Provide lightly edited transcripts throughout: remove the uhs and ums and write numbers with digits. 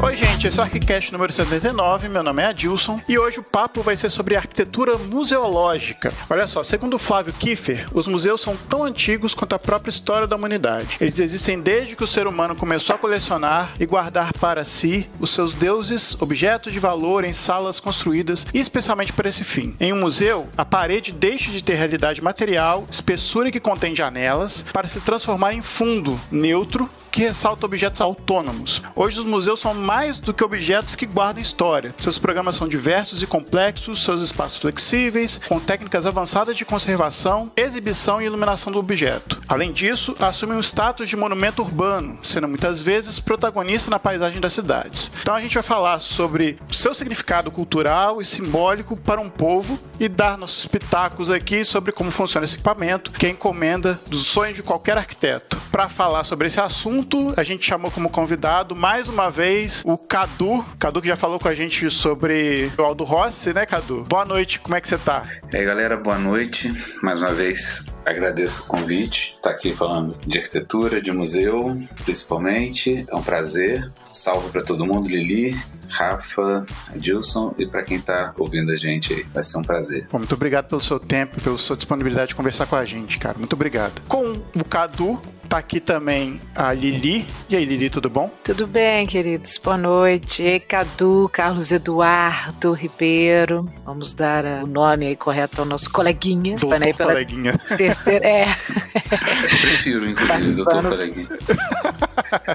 Oi gente, esse é o ArchiCast número 79, meu nome é Adilson e hoje o papo vai ser sobre arquitetura museológica. Olha só, segundo Flávio Kiefer, os museus são tão antigos quanto a própria história da humanidade. Eles existem desde que o ser humano começou a colecionar e guardar para si os seus deuses, objetos de valor em salas construídas especialmente para esse fim. Em um museu, a parede deixa de ter realidade material, espessura que contém janelas, para se transformar em fundo neutro que ressalta objetos autônomos. Hoje os museus são mais do que objetos que guardam história. Seus programas são diversos e complexos, seus espaços flexíveis, com técnicas avançadas de conservação, exibição e iluminação do objeto. Além disso, assumem um status de monumento urbano, sendo muitas vezes protagonista na paisagem das cidades. Então a gente vai falar sobre o seu significado cultural e simbólico para um povo e dar nossos pitacos aqui sobre como funciona esse equipamento, que é a encomenda dos sonhos de qualquer arquiteto. Para falar sobre esse assunto, a gente chamou como convidado, mais uma vez, o Cadu. Cadu que já falou com a gente sobre o Aldo Rossi, né, Cadu? Boa noite, como é que você tá? E aí, galera, boa noite. Mais uma vez, agradeço o convite. Tá aqui falando de arquitetura, de museu, principalmente. É um prazer. Salve para todo mundo, Lili, Rafa, Adilson, e para quem tá ouvindo a gente aí, vai ser um prazer. Bom, muito obrigado pelo seu tempo, pela sua disponibilidade de conversar com a gente, cara. Muito obrigado. Com o Cadu, tá aqui também a Lili. E aí, Lili, tudo bom? Tudo bem, queridos. Boa noite. E aí, Cadu, Carlos Eduardo Ribeiro. Vamos dar o nome aí correto ao nosso coleguinha. Doutor coleguinha. Terceira, Eu prefiro, inclusive, doutor coleguinha.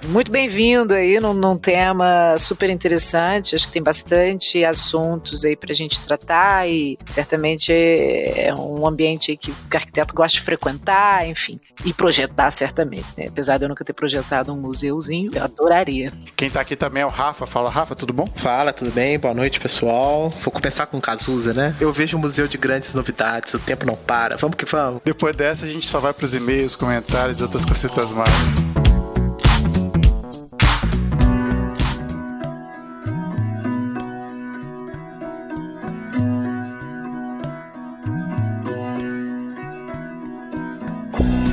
Muito bem-vindo aí num tema super interessante. Acho que tem bastante assuntos aí pra gente tratar e certamente é um ambiente aí que o arquiteto gosta de frequentar, enfim, e projetar certamente, né? Apesar de eu nunca ter projetado um museuzinho, eu adoraria. Quem tá aqui também é o Rafa. Fala, Rafa, tudo bom? Fala, tudo bem? Boa noite, pessoal. Vou começar com Cazuza, né? Eu vejo um museu de grandes novidades, o tempo não para. Vamos que vamos. Depois dessa, a gente só vai pros e-mails, comentários e outras cositas mais.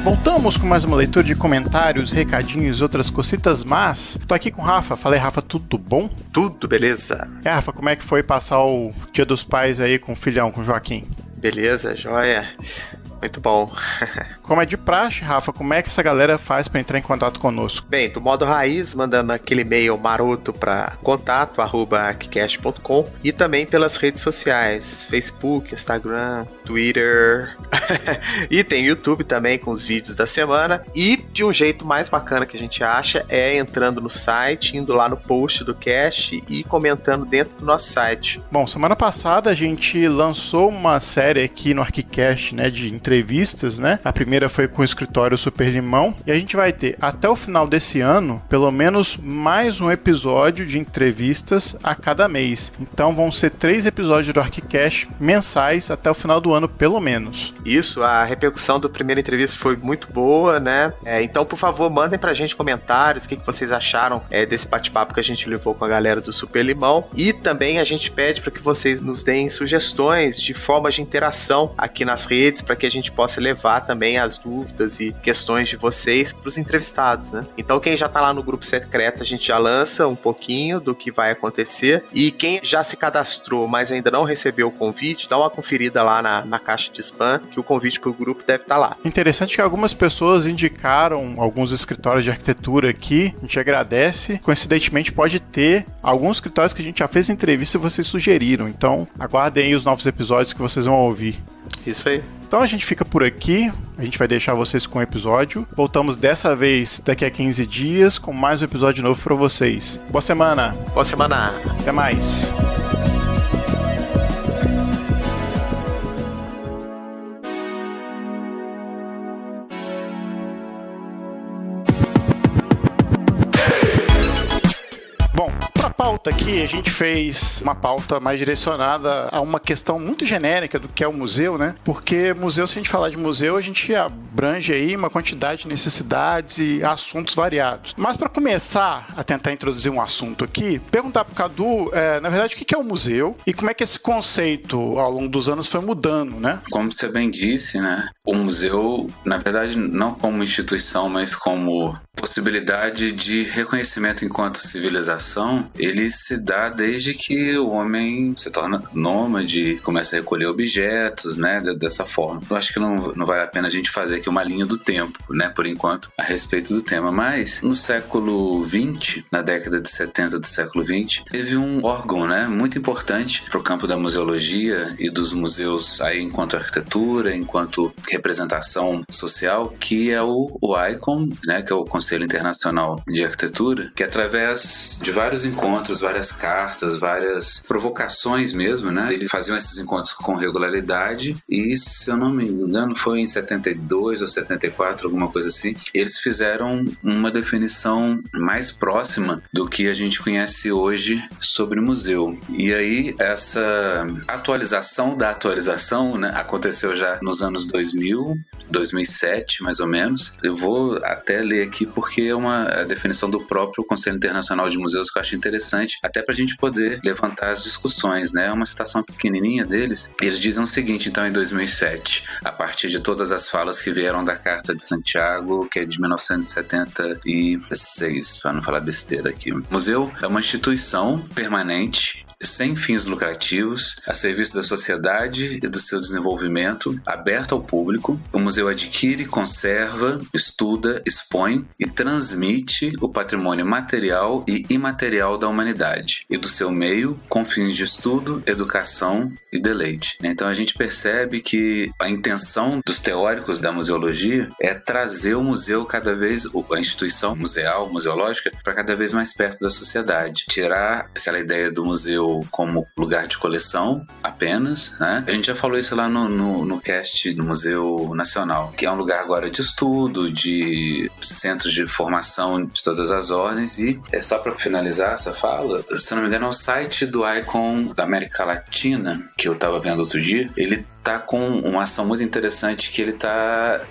Voltamos com mais uma leitura de comentários, recadinhos e outras cositas, mas tô aqui com o Rafa. Falei, Rafa, tudo bom? Tudo, beleza? Rafa, como é que foi passar o Dia dos Pais aí com o filhão, com o Joaquim? Beleza, joia. Muito bom. Como é de praxe, Rafa, como é que essa galera faz para entrar em contato conosco? Bem, do modo raiz, mandando aquele e-mail maroto para contato@arquicast.com e também pelas redes sociais, Facebook, Instagram, Twitter e tem YouTube também com os vídeos da semana. E de um jeito mais bacana que a gente acha é entrando no site, indo lá no post do cast e comentando dentro do nosso site. Bom, semana passada a gente lançou uma série aqui no ArchiCast, né, de entrevistas, né? A primeira foi com o escritório Super Limão e a gente vai ter até o final desse ano, pelo menos mais um episódio de entrevistas a cada mês. Então vão ser 3 episódios do ArchiCast mensais até o final do ano, pelo menos. Isso, a repercussão da primeira entrevista foi muito boa, né? Então, por favor, mandem pra gente comentários, o que vocês acharam desse bate-papo que a gente levou com a galera do Super Limão. E também a gente pede para que vocês nos deem sugestões de formas de interação aqui nas redes, para que a gente possa levar também as dúvidas e questões de vocês para os entrevistados, né? Então, quem já tá lá no grupo secreto, a gente já lança um pouquinho do que vai acontecer. E quem já se cadastrou, mas ainda não recebeu o convite, dá uma conferida lá na caixa de spam, que o convite pro grupo deve estar lá. Interessante que algumas pessoas indicaram alguns escritórios de arquitetura aqui, a gente agradece. Coincidentemente, pode ter alguns escritórios que a gente já fez entrevista e vocês sugeriram. Então, aguardem aí os novos episódios que vocês vão ouvir. Isso aí. Então a gente fica por aqui, a gente vai deixar vocês com o episódio. Voltamos dessa vez daqui a 15 dias com mais um episódio novo para vocês. Boa semana! Boa semana! Até mais! Bom, para a pauta aqui, a gente fez uma pauta mais direcionada a uma questão muito genérica do que é o museu, né? Porque museu, se a gente falar de museu, a gente abrange aí uma quantidade de necessidades e assuntos variados. Mas para começar a tentar introduzir um assunto aqui, perguntar para o Cadu, na verdade, o que é o museu e como é que esse conceito, ao longo dos anos, foi mudando, né? Como você bem disse, né? O museu, na verdade, não como instituição, mas como possibilidade de reconhecimento enquanto civilização, ele se dá desde que o homem se torna nômade, começa a recolher objetos, né, dessa forma. Eu acho que não vale a pena a gente fazer aqui uma linha do tempo, né, por enquanto, a respeito do tema. Mas no século XX, na década de 70 do século XX, teve um órgão, né, muito importante para o campo da museologia e dos museus aí enquanto arquitetura, enquanto representação social, que é o ICOM, né, que é o Conselho Internacional de Arquitetura, que através de vários encontros, várias cartas, várias provocações mesmo, né, eles faziam esses encontros com regularidade e, se eu não me engano, foi em 72 ou 74, alguma coisa assim, eles fizeram uma definição mais próxima do que a gente conhece hoje sobre museu. E aí, essa atualização da atualização, né, aconteceu já nos anos 2000, 2007, mais ou menos. Eu vou até ler aqui porque é uma definição do próprio Conselho Internacional de Museus que eu acho interessante, até para a gente poder levantar as discussões, né? É uma citação pequenininha deles. Eles dizem o seguinte, então, em 2007, a partir de todas as falas que vieram da Carta de Santiago, que é de 1976, para não falar besteira aqui. O museu é uma instituição permanente, sem fins lucrativos, a serviço da sociedade e do seu desenvolvimento, aberto ao público. O museu adquire, conserva, estuda, expõe e transmite o patrimônio material e imaterial da humanidade e do seu meio com fins de estudo, educação e deleite. Então a gente percebe que a intenção dos teóricos da museologia é trazer o museu cada vez, a instituição museal, museológica, para cada vez mais perto da sociedade. Tirar aquela ideia do museu como lugar de coleção apenas, né? A gente já falou isso lá no cast do Museu Nacional, que é um lugar agora de estudo, de centros de formação de todas as ordens. E é só para finalizar essa fala, se não me engano, é o site do ICOM da América Latina, que eu estava vendo outro dia, ele tá com uma ação muito interessante que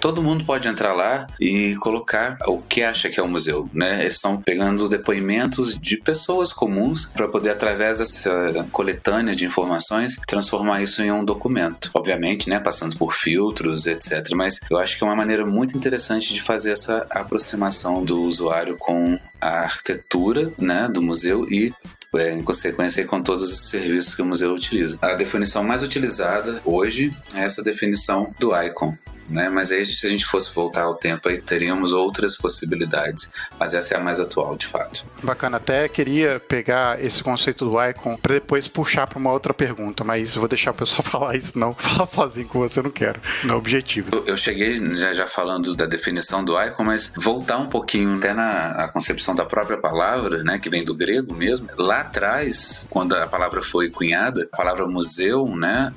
todo mundo pode entrar lá e colocar o que acha que é o museu, né? Eles estão pegando depoimentos de pessoas comuns para poder, através dessa coletânea de informações, transformar isso em um documento. Obviamente, né, passando por filtros, etc. Mas eu acho que é uma maneira muito interessante de fazer essa aproximação do usuário com a arquitetura, né, do museu e em consequência com todos os serviços que o museu utiliza. A definição mais utilizada hoje é essa definição do ICOM, né? Mas aí, se a gente fosse voltar ao tempo, aí teríamos outras possibilidades, mas essa é a mais atual, de fato. Bacana, até queria pegar esse conceito do ICOM para depois puxar para uma outra pergunta, mas eu vou deixar o pessoal falar isso, não falar sozinho com você, eu não quero, não é objetivo. Eu cheguei já falando da definição do ICOM, mas voltar um pouquinho até na concepção da própria palavra, né, que vem do grego mesmo. Lá atrás, quando a palavra foi cunhada, a palavra museu, né,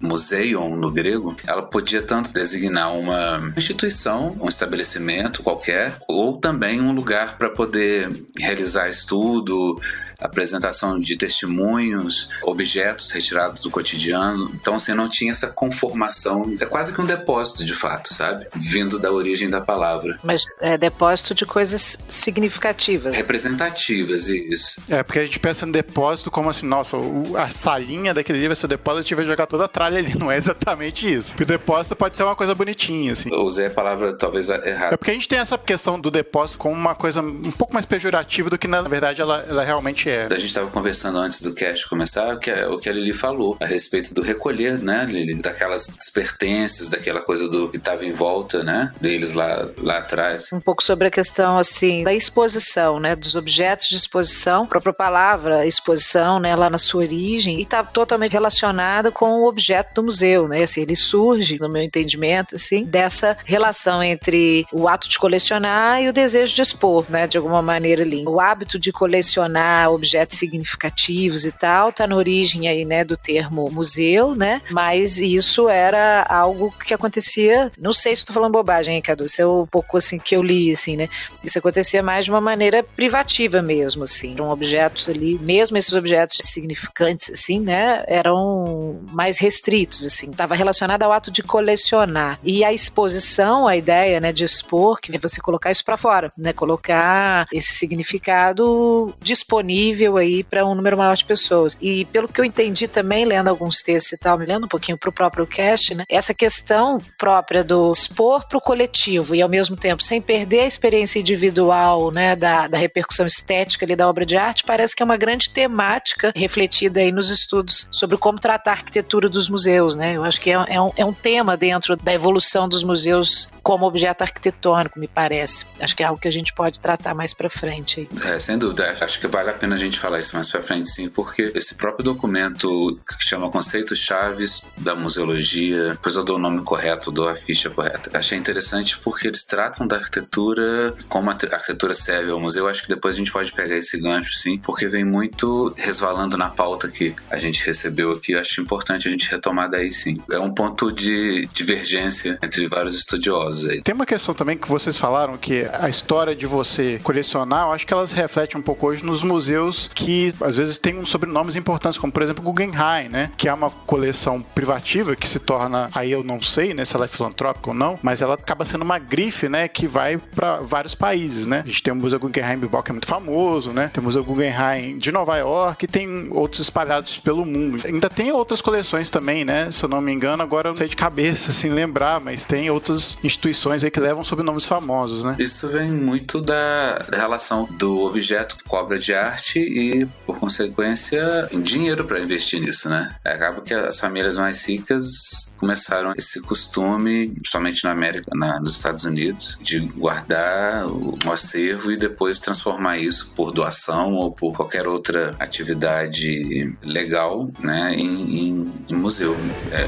museion no grego, ela podia tanto designar uma instituição, um estabelecimento qualquer, ou também um lugar para poder realizar estudo, apresentação de testemunhos, objetos retirados do cotidiano. Então, assim, não tinha essa conformação. É quase que um depósito, de fato, sabe? Vindo da origem da palavra. Mas é depósito de coisas significativas. Representativas, isso. É, porque a gente pensa em depósito como assim, nossa, a salinha daquele livro vai ser depósito e vai jogar toda a tralha ali. Não é exatamente isso. Porque o depósito pode ser uma coisa bonitinha, assim. Eu usei a palavra talvez errada. É porque a gente tem essa questão do depósito como uma coisa um pouco mais pejorativa do que, na verdade, ela realmente é. A gente estava conversando antes do cast começar, o que a Lili falou a respeito do recolher, né, Lili? Daquelas pertences, daquela coisa do que estava em volta, né, deles lá atrás. Um pouco sobre a questão, assim, da exposição, né, dos objetos de exposição. A própria palavra exposição, né, lá na sua origem, e está totalmente relacionada com o objeto do museu, né, assim, ele surge, no meu entendimento, assim, dessa relação entre o ato de colecionar e o desejo de expor, né, de alguma maneira ali. O hábito de colecionar objetos significativos e tal, tá na origem aí, né, do termo museu, né, mas isso era algo que acontecia, não sei se eu tô falando bobagem, hein, Cadu, isso é um pouco assim que eu li, assim, né, isso acontecia mais de uma maneira privativa mesmo, assim, eram objetos ali, mesmo esses objetos significantes, assim, né, eram mais restritos, assim, tava relacionado ao ato de colecionar, colecionar. E a exposição, a ideia, né, de expor, que é você colocar isso para fora, né, colocar esse significado disponível aí para um número maior de pessoas. E pelo que eu entendi também, lendo alguns textos e tal, me lendo um pouquinho para o próprio cast, né, essa questão própria do expor para o coletivo e ao mesmo tempo sem perder a experiência individual, né, da repercussão estética ali da obra de arte, parece que é uma grande temática refletida aí nos estudos sobre como tratar a arquitetura dos museus, né? Eu acho que é um tema dentro da evolução dos museus como objeto arquitetônico, me parece. Acho que é algo que a gente pode tratar mais para frente aí. Sem dúvida. Acho que vale a pena a gente falar isso mais para frente, sim, porque esse próprio documento que chama Conceitos Chaves da Museologia, depois eu dou o nome correto, dou a ficha correta. Achei interessante porque eles tratam da arquitetura, como a arquitetura serve ao museu. Acho que depois a gente pode pegar esse gancho, sim, porque vem muito resvalando na pauta que a gente recebeu aqui. Acho importante a gente retomar daí, sim. É um ponto de divergência entre vários estudiosos aí. Tem uma questão também que vocês falaram, que a história de você colecionar, eu acho que elas refletem um pouco hoje nos museus que às vezes têm sobrenomes importantes, como por exemplo o Guggenheim, né? Que é uma coleção privativa que se torna, aí eu não sei, né, se ela é filantrópica ou não, mas ela acaba sendo uma grife, né, que vai para vários países, né? A gente tem o Museu Guggenheim Bilbao, que é muito famoso, né? Tem o Museu Guggenheim de Nova York e tem outros espalhados pelo mundo. Ainda tem outras coleções também, né? Se eu não me engano, agora eu não sei de cabeça, assim, lembrar, mas tem outras instituições aí que levam sobrenomes famosos, né? Isso vem muito da relação do objeto com a obra de arte e, por consequência, dinheiro para investir nisso, né? Acaba que as famílias mais ricas começaram esse costume, principalmente na América, nos Estados Unidos, de guardar o acervo e depois transformar isso por doação ou por qualquer outra atividade legal, né, em museu,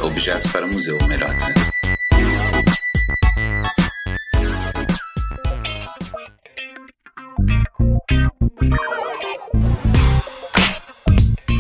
objetos para museu, melhor dizendo.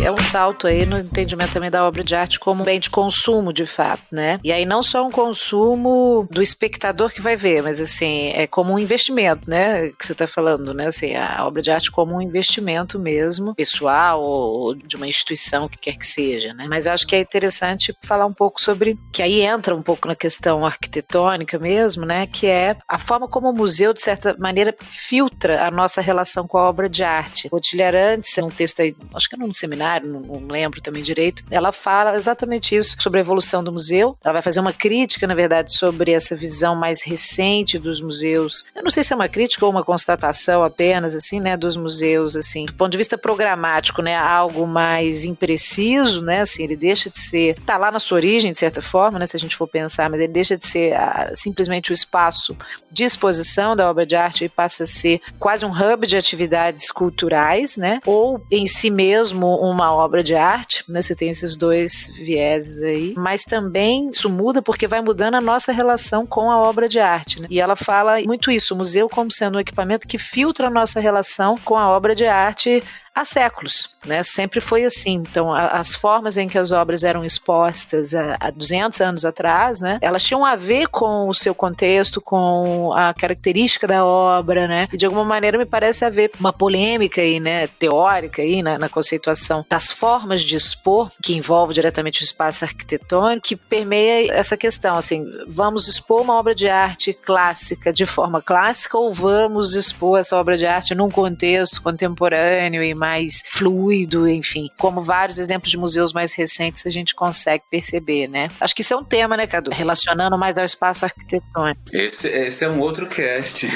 É um salto aí no entendimento também da obra de arte como um bem de consumo, de fato, né? E aí não só um consumo do espectador que vai ver, mas assim, é como um investimento, né? Que você está falando, né? Assim, a obra de arte como um investimento mesmo, pessoal ou de uma instituição, que quer que seja, né? Mas eu acho que é interessante falar um pouco sobre, que aí entra um pouco na questão arquitetônica mesmo, né? Que é a forma como o museu, de certa maneira, filtra a nossa relação com a obra de arte. O Arantes, um texto aí, acho que é num seminário, não lembro também direito, ela fala exatamente isso, sobre a evolução do museu. Ela vai fazer uma crítica, na verdade, sobre essa visão mais recente dos museus. Eu não sei se é uma crítica ou uma constatação apenas, assim, né, dos museus, assim, do ponto de vista programático, né, algo mais impreciso, né, assim, ele deixa de ser, tá lá na sua origem, de certa forma, né, se a gente for pensar, mas ele deixa de ser simplesmente o espaço de exposição da obra de arte e passa a ser quase um hub de atividades culturais, né, ou em si mesmo uma obra de arte, né? Você tem esses dois vieses aí, mas também isso muda porque vai mudando a nossa relação com a obra de arte, né? E ela fala muito isso, o museu como sendo um equipamento que filtra a nossa relação com a obra de arte há séculos, né? Sempre foi assim. Então, as formas em que as obras eram expostas há 200 anos atrás, né? Elas tinham a ver com o seu contexto, com a característica da obra, né? E de alguma maneira me parece haver uma polêmica aí, né? Teórica aí na conceituação das formas de expor, que envolve diretamente o espaço arquitetônico, que permeia essa questão, assim, vamos expor uma obra de arte clássica de forma clássica ou vamos expor essa obra de arte num contexto contemporâneo e mais fluido, enfim, como vários exemplos de museus mais recentes a gente consegue perceber, né? Acho que isso é um tema, né, Cadu? Relacionando mais ao espaço arquitetônico. Esse é um outro cast.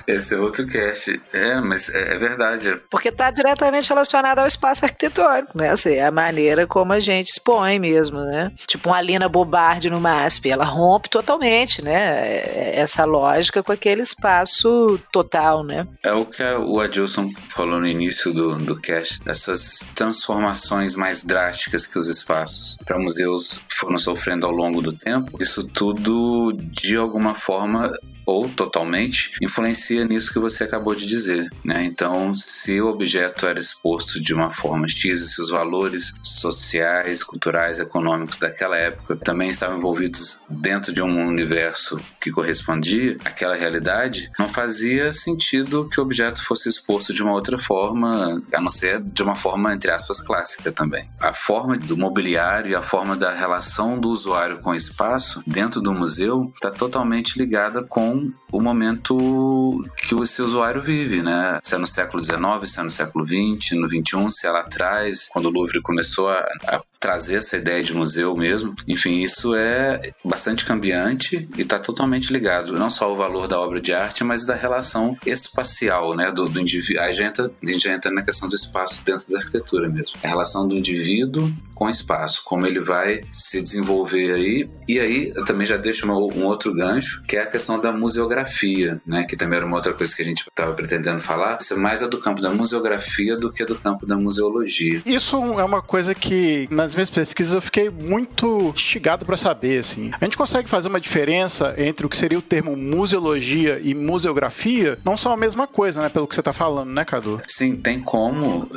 Esse é outro cast. Mas é verdade. Porque está diretamente relacionado ao espaço arquitetônico, né? Assim, é a maneira como a gente expõe mesmo, né? Tipo uma Lina Bobardi no MASP, ela rompe totalmente, né? Essa lógica com aquele espaço total, né? É o que o Adilson falou no início do cast, essas transformações mais drásticas que os espaços para museus foram sofrendo ao longo do tempo, isso tudo de alguma forma ou totalmente influencia nisso que você acabou de dizer, né? Então, se o objeto era exposto de uma forma X, se os valores sociais, culturais, econômicos daquela época também estavam envolvidos dentro de um universo que correspondia àquela realidade, não fazia sentido que o objeto fosse exposto de uma outra forma forma, a não ser de uma forma, entre aspas, clássica também. A forma do mobiliário e a forma da relação do usuário com o espaço dentro do museu está totalmente ligada com o momento que esse usuário vive, né? Se é no século XIX, se é no século XX, no XXI, se é lá atrás, quando o Louvre começou a trazer essa ideia de museu mesmo. Enfim, isso é bastante cambiante e está totalmente ligado, não só ao valor da obra de arte, mas da relação espacial, né, do indivíduo. A gente já entra na questão do espaço dentro da arquitetura mesmo. A relação do indivíduo com o espaço, como ele vai se desenvolver aí. E aí, eu também já deixo um outro gancho, que é a questão da museografia, né, que também era uma outra coisa que a gente estava pretendendo falar. Isso é mais do campo da museografia do que do campo da museologia. Isso é uma coisa que, nas minhas pesquisas, eu fiquei muito instigado para saber, assim. A gente consegue fazer uma diferença entre o que seria o termo museologia e museografia? Não são a mesma coisa, né, pelo que você está falando, né, Cadu? Sim, tem como,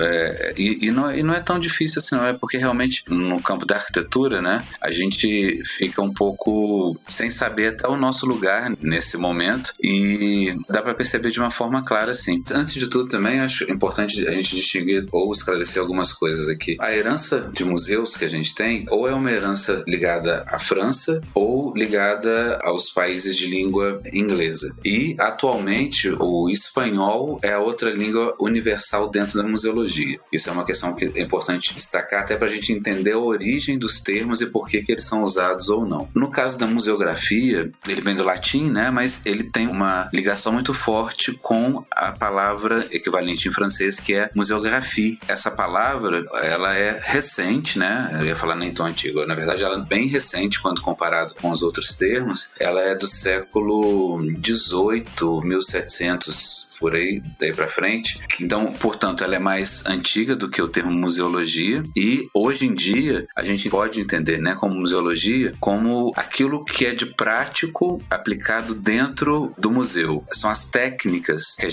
e não é tão difícil assim, não é, porque realmente no campo da arquitetura, né, a gente fica um pouco sem saber até o nosso lugar nesse momento, e dá para perceber de uma forma clara, assim. Antes de tudo, também acho importante a gente distinguir ou esclarecer algumas coisas aqui. A herança de museus que a gente tem, ou é uma herança ligada à França, ou ligada aos países de língua inglesa. E, atualmente, o espanhol é a outra língua universal dentro da museologia. Isso é uma questão que é importante destacar, até para a gente entender a origem dos termos e por que eles são usados ou não. No caso da museografia, ele vem do latim, né, mas ele tem uma ligação muito forte com a palavra equivalente em francês, que é muséographie. Essa palavra, ela é recente, né, eu ia falar nem tão antiga, na verdade ela é bem recente quando comparado com os outros termos. Ela é do século XVIII, 1700, por aí, daí pra frente. Então, portanto, ela é mais antiga do que o termo museologia, e hoje em dia a gente pode entender, né, como museologia, como aquilo que é de prático aplicado dentro do museu. São as técnicas que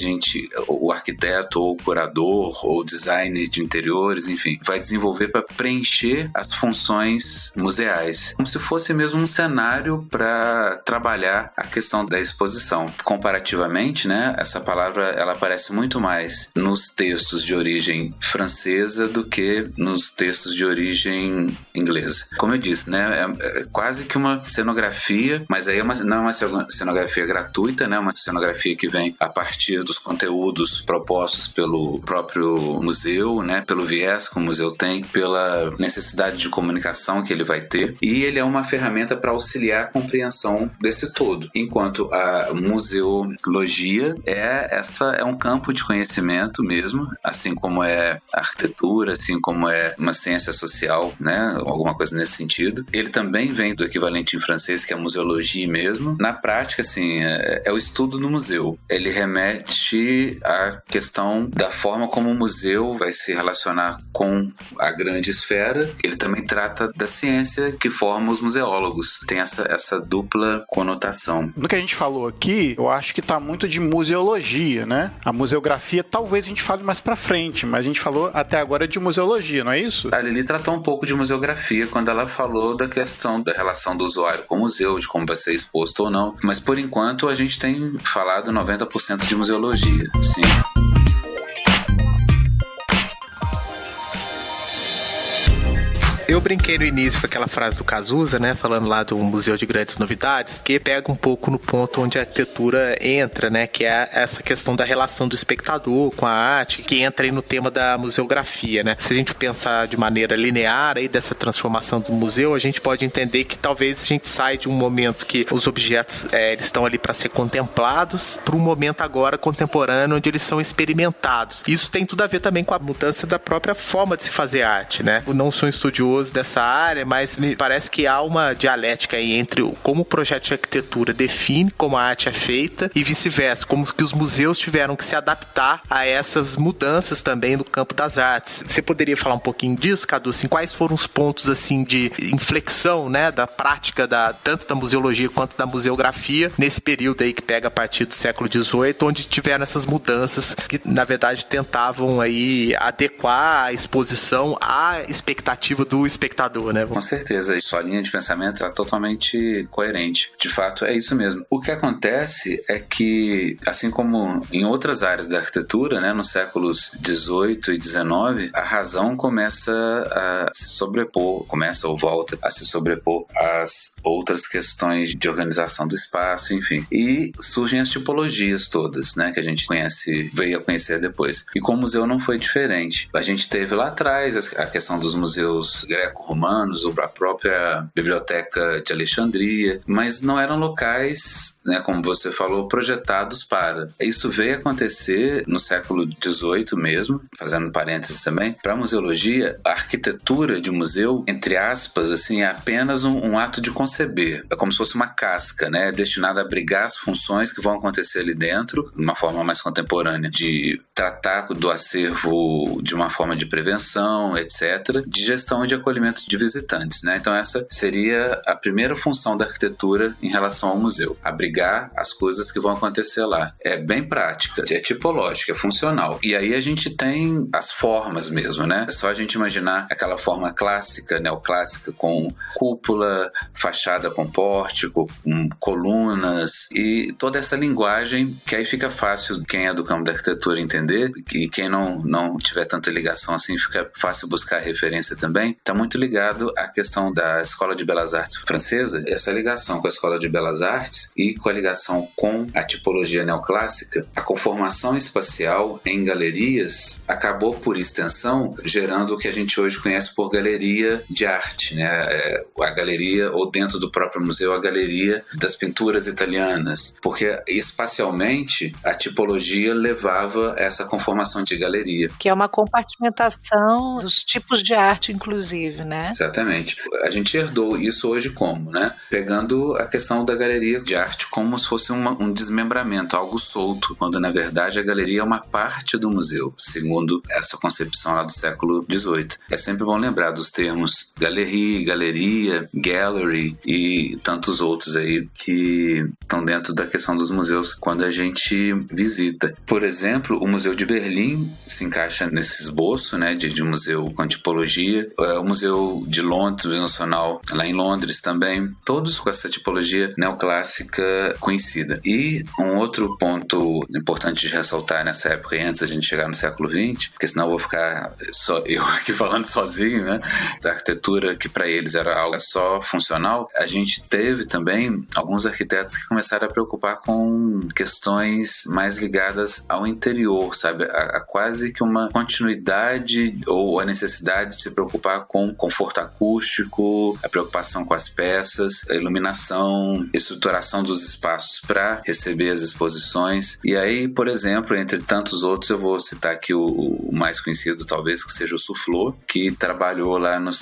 o arquiteto ou o curador ou o designer de interiores, enfim, vai desenvolver para preencher as funções museais, como se fosse mesmo um cenário para trabalhar a questão da exposição. Comparativamente, né, essa palavra ela aparece muito mais nos textos de origem francesa do que nos textos de origem inglesa. Como eu disse, né, é quase que uma cenografia, mas aí não é uma cenografia gratuita, né, uma cenografia que vem a partir dos conteúdos propostos pelo próprio museu, né, pelo viés que o museu tem, pela necessidade de comunicação que ele vai ter, e ele é uma ferramenta para auxiliar a compreensão desse todo, enquanto a museologia é um campo de conhecimento mesmo, assim como é a arquitetura, assim como é uma ciência social, né, alguma coisa nesse sentido. Ele também vem do equivalente em francês, que é a museologia mesmo. Na prática, assim, é o estudo do museu. Ele remete à questão da forma como o museu vai se relacionar com a grande esfera. Ele também trata da ciência que forma os museólogos. Tem essa dupla conotação. No que a gente falou aqui, eu acho que tá muito de museologia, né? A museografia talvez a gente fale mais pra frente, mas a gente falou até agora de museologia, não é isso? A Lili tratou um pouco de museografia quando ela falou da questão da relação do usuário com o museu, de como vai ser exposto ou não, mas por enquanto a gente tem falado 90% de museologia, sim. Eu brinquei no início com aquela frase do Cazuza, né, falando lá do Museu de Grandes Novidades, porque pega um pouco no ponto onde a arquitetura entra, né, que é essa questão da relação do espectador com a arte, que entra aí no tema da museografia, né. Se a gente pensar de maneira linear aí dessa transformação do museu, a gente pode entender que talvez a gente saia de um momento que os objetos eles estão ali para ser contemplados, para um momento agora contemporâneo onde eles são experimentados. Isso tem tudo a ver também com a mudança da própria forma de se fazer arte, né. Eu não sou um estudioso dessa área, mas me parece que há uma dialética aí entre como o projeto de arquitetura define como a arte é feita e vice-versa, como que os museus tiveram que se adaptar a essas mudanças também no campo das artes. Você poderia falar um pouquinho disso, Cadu? Assim, quais foram os pontos assim de inflexão, né, da prática tanto da museologia quanto da museografia nesse período aí que pega a partir do século XVIII, onde tiveram essas mudanças que, na verdade, tentavam aí adequar a exposição à expectativa do espectador, né? Com certeza, sua linha de pensamento está totalmente coerente. De fato, é isso mesmo. O que acontece é que, assim como em outras áreas da arquitetura, né, nos séculos XVIII e XIX, a razão começa a se sobrepor, começa ou volta a se sobrepor às outras questões de organização do espaço, enfim. E surgem as tipologias todas, né, que a gente veio a conhecer depois. E com o museu não foi diferente. A gente teve lá atrás a questão dos museus greco-romanos, ou a própria Biblioteca de Alexandria, mas não eram locais, né, como você falou, projetados para. Isso veio acontecer no século XVIII mesmo, fazendo parênteses também. Para a museologia, a arquitetura de museu, entre aspas, assim, é apenas um ato de conceber. É como se fosse uma casca, né, destinada a abrigar as funções que vão acontecer ali dentro, de uma forma mais contemporânea, de tratar do acervo de uma forma de prevenção, etc., de gestão e de acolhimento de visitantes, né? Então essa seria a primeira função da arquitetura em relação ao museu, abrigar as coisas que vão acontecer lá. É bem prática, é tipológica, é funcional. E aí a gente tem as formas mesmo, né? É só a gente imaginar aquela forma clássica, neoclássica, com cúpula, fachada com pórtico, com colunas, e toda essa linguagem que aí fica fácil quem é do campo da arquitetura entender, e quem não tiver tanta ligação assim, fica fácil buscar referência também. Está muito ligado à questão da Escola de Belas Artes francesa, essa ligação com a Escola de Belas Artes e com a ligação com a tipologia neoclássica. A conformação espacial em galerias acabou, por extensão, gerando o que a gente hoje conhece por galeria de arte, né? A galeria, ou dentro do próprio museu, a galeria das pinturas italianas, porque espacialmente a tipologia levava essa conformação de galeria. Que é uma compartimentação dos tipos de arte, inclusive, né? Exatamente. A gente herdou isso hoje como, né? Pegando a questão da galeria de arte como se fosse um desmembramento, algo solto, quando na verdade a galeria é uma parte do museu, segundo essa concepção lá do século XVIII. É sempre bom lembrar dos termos galerie, galeria, gallery e tantos outros aí que estão dentro da questão dos museus quando a gente visita. Por exemplo, o Museu de Berlim se encaixa nesse esboço, né, de museu com tipologia. O Museu de Londres, o Museu Nacional, lá em Londres também, todos com essa tipologia neoclássica conhecida. E um outro ponto importante de ressaltar nessa época, e antes a gente chegar no século XX, porque senão eu vou ficar só eu aqui falando sozinho, né, da arquitetura que para eles era algo só funcional, a gente teve também alguns arquitetos que começaram a preocupar com questões mais ligadas ao interior, sabe, a quase que uma continuidade ou a necessidade de se preocupar com conforto acústico, a preocupação com as peças, a iluminação, estruturação dos espaços para receber as exposições. E aí, por exemplo, entre tantos outros, eu vou citar aqui o mais conhecido, talvez, que seja o Soufflot, que trabalhou lá no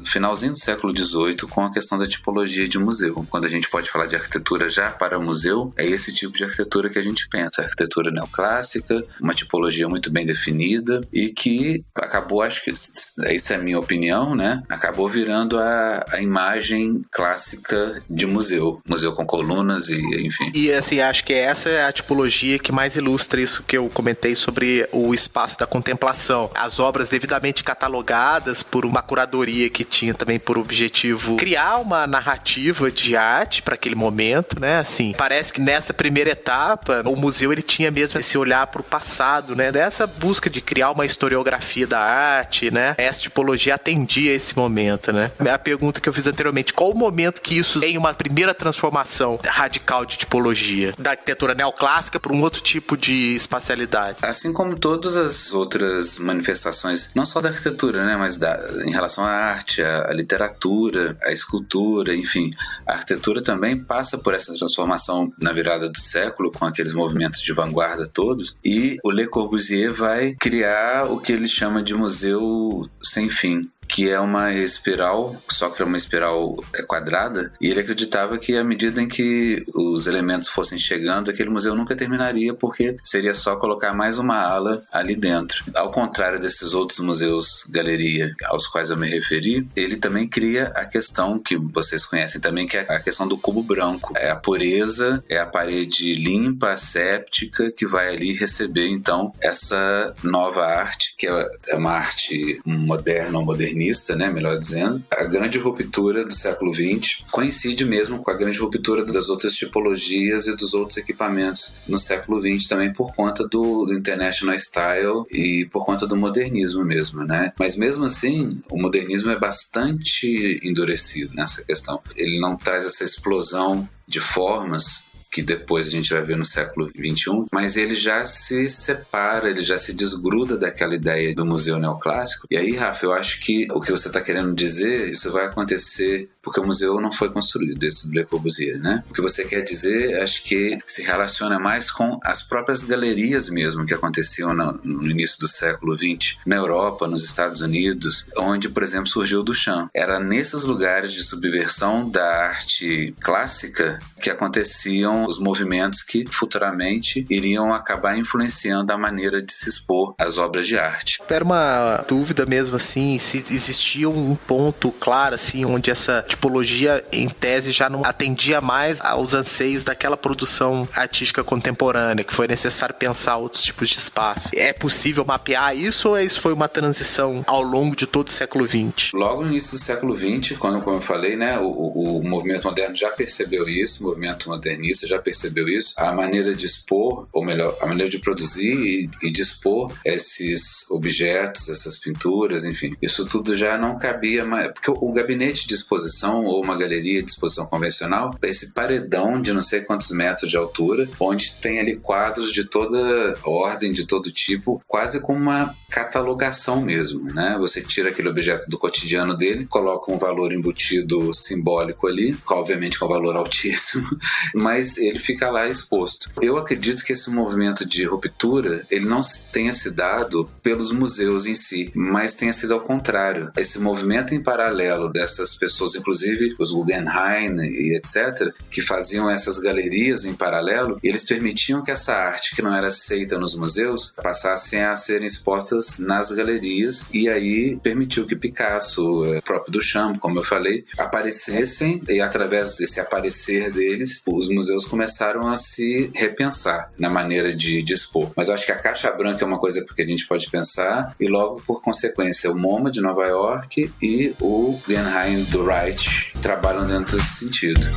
finalzinho do século XVIII com a questão da tipologia de museu. Quando a gente pode falar de arquitetura já para museu, é esse tipo de arquitetura que a gente pensa, arquitetura neoclássica, uma tipologia muito bem definida e que acabou, acho que isso é a minha opinião, né? Acabou virando a imagem clássica de museu com colunas e enfim. E assim, acho que essa é a tipologia que mais ilustra isso que eu comentei sobre o espaço da contemplação. As obras devidamente catalogadas por uma curadoria que tinha também por objetivo criar uma narrativa de arte para aquele momento, né? Assim, parece que nessa primeira etapa o museu ele tinha mesmo esse olhar para o passado, né? Dessa busca de criar uma historiografia da arte, né? Essa tipologia atendia esse momento, né? A pergunta que eu fiz anteriormente, qual o momento que isso tem uma primeira transformação radical de tipologia da arquitetura neoclássica para um outro tipo de espacialidade? Assim como todas as outras manifestações, não só da arquitetura, né? Mas em relação à arte, à literatura, à escultura, enfim, a arquitetura também passa por essa transformação na virada do século, com aqueles movimentos de vanguarda todos, e o Le Corbusier vai criar o que ele chama de museu sem fim, que é uma espiral, só que é uma espiral quadrada, e ele acreditava que à medida em que os elementos fossem chegando, aquele museu nunca terminaria, porque seria só colocar mais uma ala ali dentro. Ao contrário desses outros museus galeria aos quais eu me referi, ele também cria a questão que vocês conhecem também, que é a questão do cubo branco. É a pureza, é a parede limpa, asséptica, que vai ali receber então essa nova arte, que é uma arte moderna ou modernista, modernista, né, melhor dizendo, a grande ruptura do século XX coincide mesmo com a grande ruptura das outras tipologias e dos outros equipamentos no século XX também, por conta do International Style e por conta do modernismo mesmo, né? Mas mesmo assim, o modernismo é bastante endurecido nessa questão. Ele não traz essa explosão de formas que depois a gente vai ver no século XXI, mas ele já se separa, ele já se desgruda daquela ideia do museu neoclássico. E aí, Rafa, eu acho que o que você está querendo dizer, isso vai acontecer porque o museu não foi construído, esse do Le Corbusier, né? O que você quer dizer, acho que se relaciona mais com as próprias galerias mesmo que aconteciam no início do século XX, na Europa, nos Estados Unidos, onde, por exemplo, surgiu o Duchamp. Era nesses lugares de subversão da arte clássica que aconteciam os movimentos que futuramente iriam acabar influenciando a maneira de se expor às obras de arte. Era uma dúvida mesmo, assim, se existia um ponto claro, assim, onde essa tipologia, em tese, já não atendia mais aos anseios daquela produção artística contemporânea, que foi necessário pensar outros tipos de espaço. É possível mapear isso ou isso foi uma transição ao longo de todo o século XX? Logo no início do século XX, como eu falei, né, o movimento moderno já percebeu isso, o movimento modernista já percebeu isso, a maneira de expor, ou melhor, a maneira de produzir e de expor esses objetos, essas pinturas, enfim, isso tudo já não cabia mais, porque o gabinete de exposição ou uma galeria de exposição convencional, esse paredão de não sei quantos metros de altura, onde tem ali quadros de toda ordem, de todo tipo, quase como uma catalogação mesmo, né? Você tira aquele objeto do cotidiano dele, coloca um valor embutido simbólico ali, obviamente com valor altíssimo, mas ele fica lá exposto. Eu acredito que esse movimento de ruptura, ele não tenha se dado pelos museus em si, mas tenha sido ao contrário. Esse movimento em paralelo dessas pessoas, inclusive os Guggenheim e etc., que faziam essas galerias em paralelo, eles permitiam que essa arte que não era aceita nos museus passassem a serem expostas nas galerias, e aí permitiu que Picasso, o próprio Duchamp, como eu falei, aparecessem, e através desse aparecer deles, os museus começaram a se repensar na maneira de expor. Mas eu acho que a Caixa Branca é uma coisa que a gente pode pensar, e logo por consequência o MoMA de Nova York e o Guggenheim do Wright trabalham dentro desse sentido.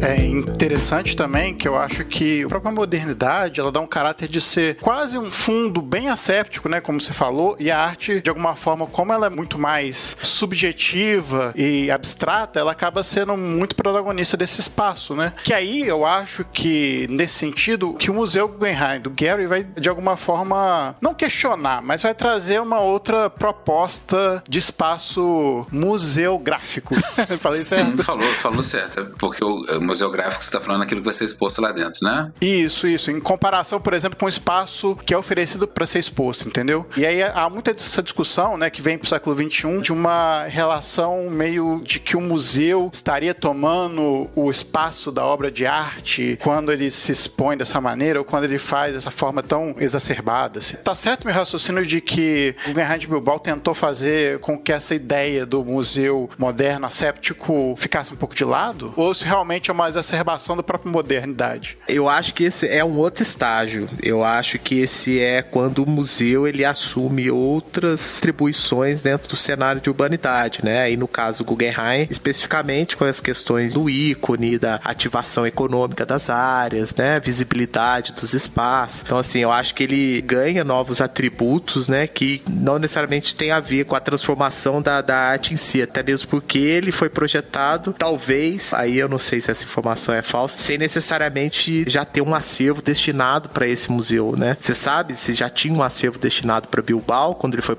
É interessante também que eu acho que a própria modernidade, ela dá um caráter de ser quase um fundo bem asséptico, né, como você falou, e a arte, de alguma forma, como ela é muito mais subjetiva e abstrata, ela acaba sendo muito protagonista desse espaço, né? Que aí eu acho que, nesse sentido, que o Museu Guggenheim do Gehry vai, de alguma forma, não questionar, mas vai trazer uma outra proposta de espaço museográfico. Falei certo? Sim, falou certo, porque o museográfico você está falando aquilo que vai ser exposto lá dentro, né? Isso. Em comparação, por exemplo, com o espaço que é oferecido para ser exposto, entendeu? E aí há muita essa discussão, né, que vem pro século XXI, de uma relação meio de que o museu estaria tomando o espaço da obra de arte quando ele se expõe dessa maneira ou quando ele faz dessa forma tão exacerbada. Assim. Tá certo meu raciocínio de que o Guggenheim de Bilbao tentou fazer com que essa ideia do museu moderno asséptico ficasse um pouco de lado? Ou se realmente é uma exacerbação da própria modernidade? Eu acho que esse é um outro estágio. Eu acho que esse é quando o museu ele assume outras atribuições dentro do cenário de urbanidade, né? E no caso do Guggenheim, especificamente com as questões do ícone, da ativação econômica das áreas, né? Visibilidade dos espaços. Então, assim, eu acho que ele ganha novos atributos, né? Que não necessariamente tem a ver com a transformação da arte em si, até mesmo porque ele foi projetado, talvez, aí eu não sei se essa informação é falsa, sem necessariamente já ter um acervo destinado para esse museu, né? Você sabe se já tinha um acervo destinado para Bilbao quando ele foi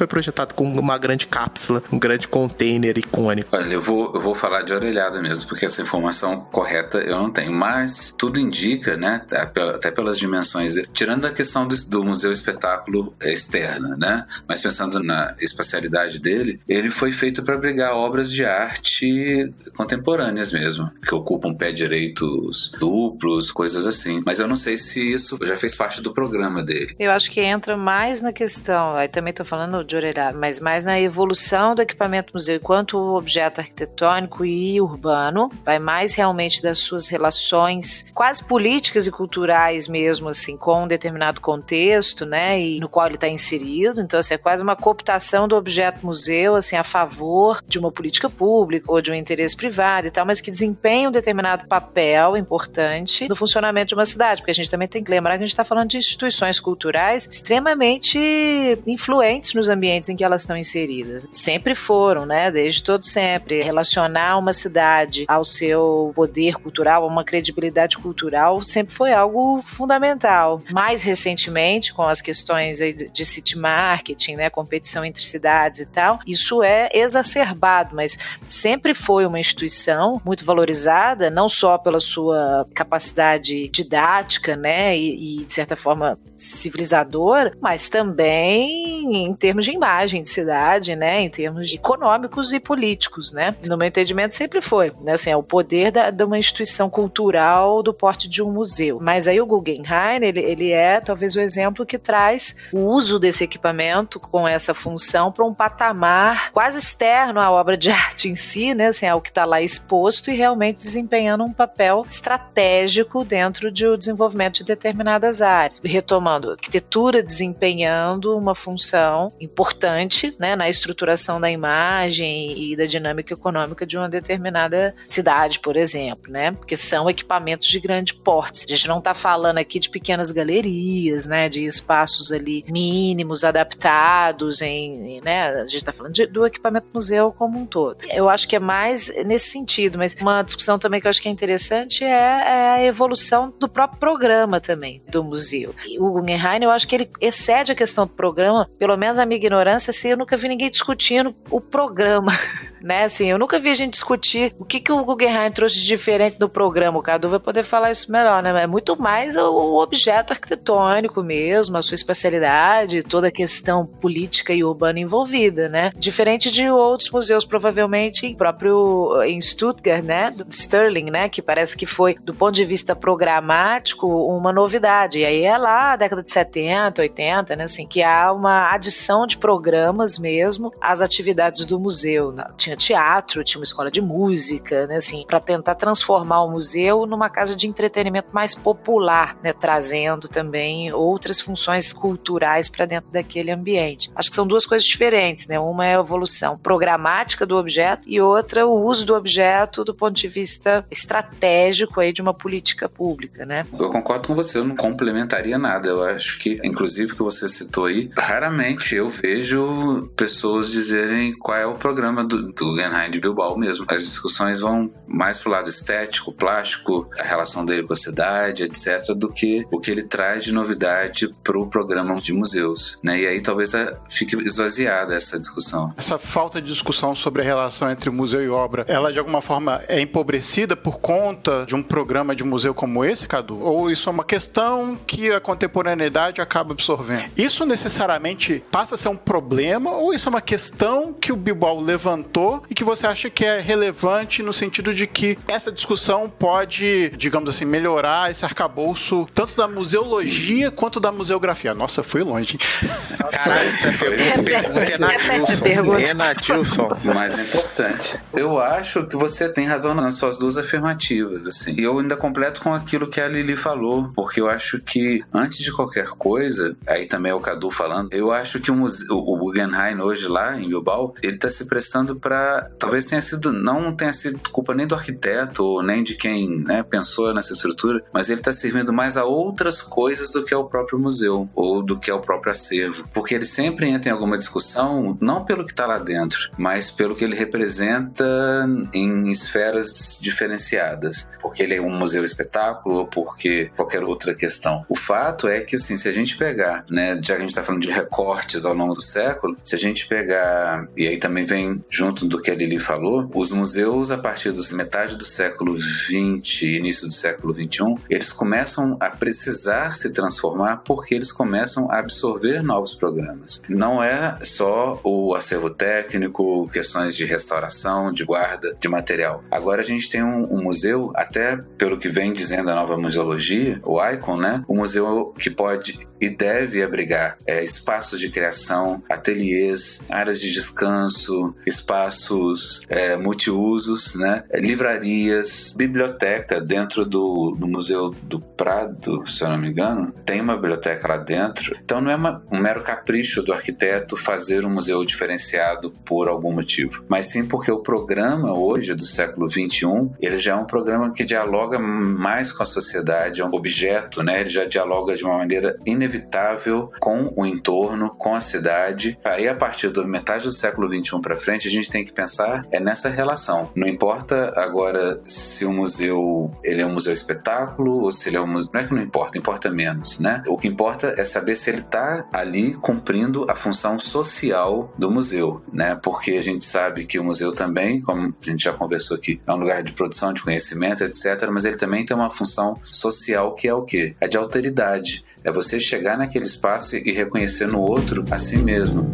projetado com uma grande cápsula, um grande container icônico. Olha, eu vou falar de orelhada mesmo, porque essa informação correta eu não tenho, mas tudo indica, né, até pelas dimensões, tirando a questão do museu espetáculo externa, né, mas pensando na espacialidade dele, ele foi feito para abrigar obras de arte contemporâneas mesmo. que ocupam pé direitos duplos, coisas assim. Mas eu não sei se isso já fez parte do programa dele. Eu acho que entra mais na questão, aí também estou falando de orelhada, mas mais na evolução do equipamento museu enquanto objeto arquitetônico e urbano, vai mais realmente das suas relações quase políticas e culturais mesmo, assim, com um determinado contexto, né, e no qual ele está inserido. Então, assim, é quase uma cooptação do objeto museu, assim, a favor de uma política pública ou de um interesse privado e tal, mas que desempenha um determinado papel importante no funcionamento de uma cidade, porque a gente também tem que lembrar que a gente está falando de instituições culturais extremamente influentes nos ambientes em que elas estão inseridas. Sempre foram, né, desde todo sempre. Relacionar uma cidade ao seu poder cultural, a uma credibilidade cultural, sempre foi algo fundamental. Mais recentemente, com as questões aí de city marketing, né, competição entre cidades e tal, isso é exacerbado, mas sempre foi uma instituição muito valorizada, não só pela sua capacidade didática, né, e de certa forma civilizadora, mas também em termos de imagem de cidade, né, em termos econômicos e políticos, né. No meu entendimento sempre foi, né, assim, é o poder de uma instituição cultural do porte de um museu. Mas aí o Guggenheim, ele é talvez o exemplo que traz o uso desse equipamento com essa função para um patamar quase externo à obra de arte em si, né, assim, ao que está lá exposto e realmente desempenhando um papel estratégico dentro do desenvolvimento de determinadas áreas. Retomando, a arquitetura desempenhando uma função importante, né, na estruturação da imagem e da dinâmica econômica de uma determinada cidade, por exemplo, né, porque são equipamentos de grande porte. A gente não está falando aqui de pequenas galerias, né, de espaços ali mínimos, adaptados, né, a gente está falando do equipamento museu como um todo. Eu acho que é mais nesse sentido, mas uma discussão também que eu acho que é interessante é a evolução do próprio programa também do museu. E o Guggenheim, eu acho que ele excede a questão do programa, pelo menos a minha ignorância, assim, eu nunca vi ninguém discutindo o programa, né, assim, eu nunca vi a gente discutir o que o Guggenheim trouxe de diferente do programa. O Cadu vai poder falar isso melhor, né, mas é muito mais o objeto arquitetônico mesmo, a sua espacialidade, toda a questão política e urbana envolvida, né, diferente de outros museus, provavelmente, próprio em Stuttgart, né, do Stirling, né, que parece que foi, do ponto de vista programático, uma novidade, e aí é lá, década de 70, 80, né, assim, que há uma adição de programas mesmo às atividades do museu, né? Tinha teatro, tinha uma escola de música, né, assim, para tentar transformar o museu numa casa de entretenimento mais popular, né, trazendo também outras funções culturais para dentro daquele ambiente. Acho que são duas coisas diferentes, né? Uma é a evolução programática do objeto e outra o uso do objeto do ponto de vista estratégico aí de uma política pública, né? Eu concordo com você, eu não complementaria nada. Eu acho que, inclusive, que você citou aí, raramente eu vejo pessoas dizerem qual é o programa do Guggenheim de Bilbao mesmo. As discussões vão mais pro lado estético, plástico, a relação dele com a cidade, etc., do que o que ele traz de novidade pro programa de museus, né? E aí talvez fique esvaziada essa discussão. Essa falta de discussão sobre a relação entre museu e obra, ela de alguma forma é empobrecida por conta de um programa de museu como esse, Cadu? Ou isso é uma questão que a contemporaneidade acaba absorvendo? Isso necessariamente passa a ser um problema ou isso é uma questão que o Bilbao levantou e que você acha que é relevante no sentido de que essa discussão pode, digamos assim, melhorar esse arcabouço tanto da museologia quanto da museografia? Nossa, fui longe. Caralho, essa pergunta é Natilson. Mais importante. Eu acho que você tem razão nas suas duas afirmativas, assim. E eu ainda completo com aquilo que a Lili falou, porque eu acho que antes de qualquer coisa, aí também é o Cadu falando, eu acho que o Guggenheim hoje lá em Bilbao, ele tá se prestando para, talvez não tenha sido culpa nem do arquiteto, nem de quem, né, pensou nessa estrutura, mas ele tá servindo mais a outras coisas do que ao próprio museu, ou do que ao próprio acervo. Porque ele sempre entra em alguma discussão, não pelo que tá lá dentro, mas pelo que ele representa em esferas diferenciadas. Porque ele é um museu espetáculo, ou porque qualquer outra questão. O fato é que, assim, se a gente pegar, né, já que a gente tá falando de recortes ao longo do século, se a gente pegar, e aí também vem junto do que a Lili falou, os museus, a partir da metade do século XX e início do século XXI, eles começam a precisar se transformar porque eles começam a absorver novos programas. Não é só o acervo técnico, questões de restauração, de guarda, de material. Agora a gente tem um museu, até pelo que vem dizendo a nova museologia, o ICON, né? Um museu que pode e deve abrigar espaços de criação, ateliês, áreas de descanso, espaços multiusos, né? Livrarias, biblioteca dentro do Museu do Prado, se eu não me engano, tem uma biblioteca lá dentro. Então não é um mero capricho do arquiteto fazer um museu diferenciado por algum motivo, mas sim porque o programa hoje do século XXI, ele já é um programa que dialoga mais com a sociedade, é um objeto, né? Ele já dialoga de uma maneira inevitável com o entorno, com a cidade. Aí a partir da metade do século XXI para frente, a gente tem que pensar nessa relação. Não importa agora se o museu ele é um museu espetáculo ou se ele é um museu... Não é que não importa, importa menos, né? O que importa é saber se ele está ali cumprindo a função social do museu, né? Porque a gente sabe que o museu também, como a gente já conversou aqui, é um lugar de produção de conhecimento, etc., mas ele também tem uma função social que é o quê? É de alteridade. É você chegar naquele espaço e reconhecer no outro a si mesmo.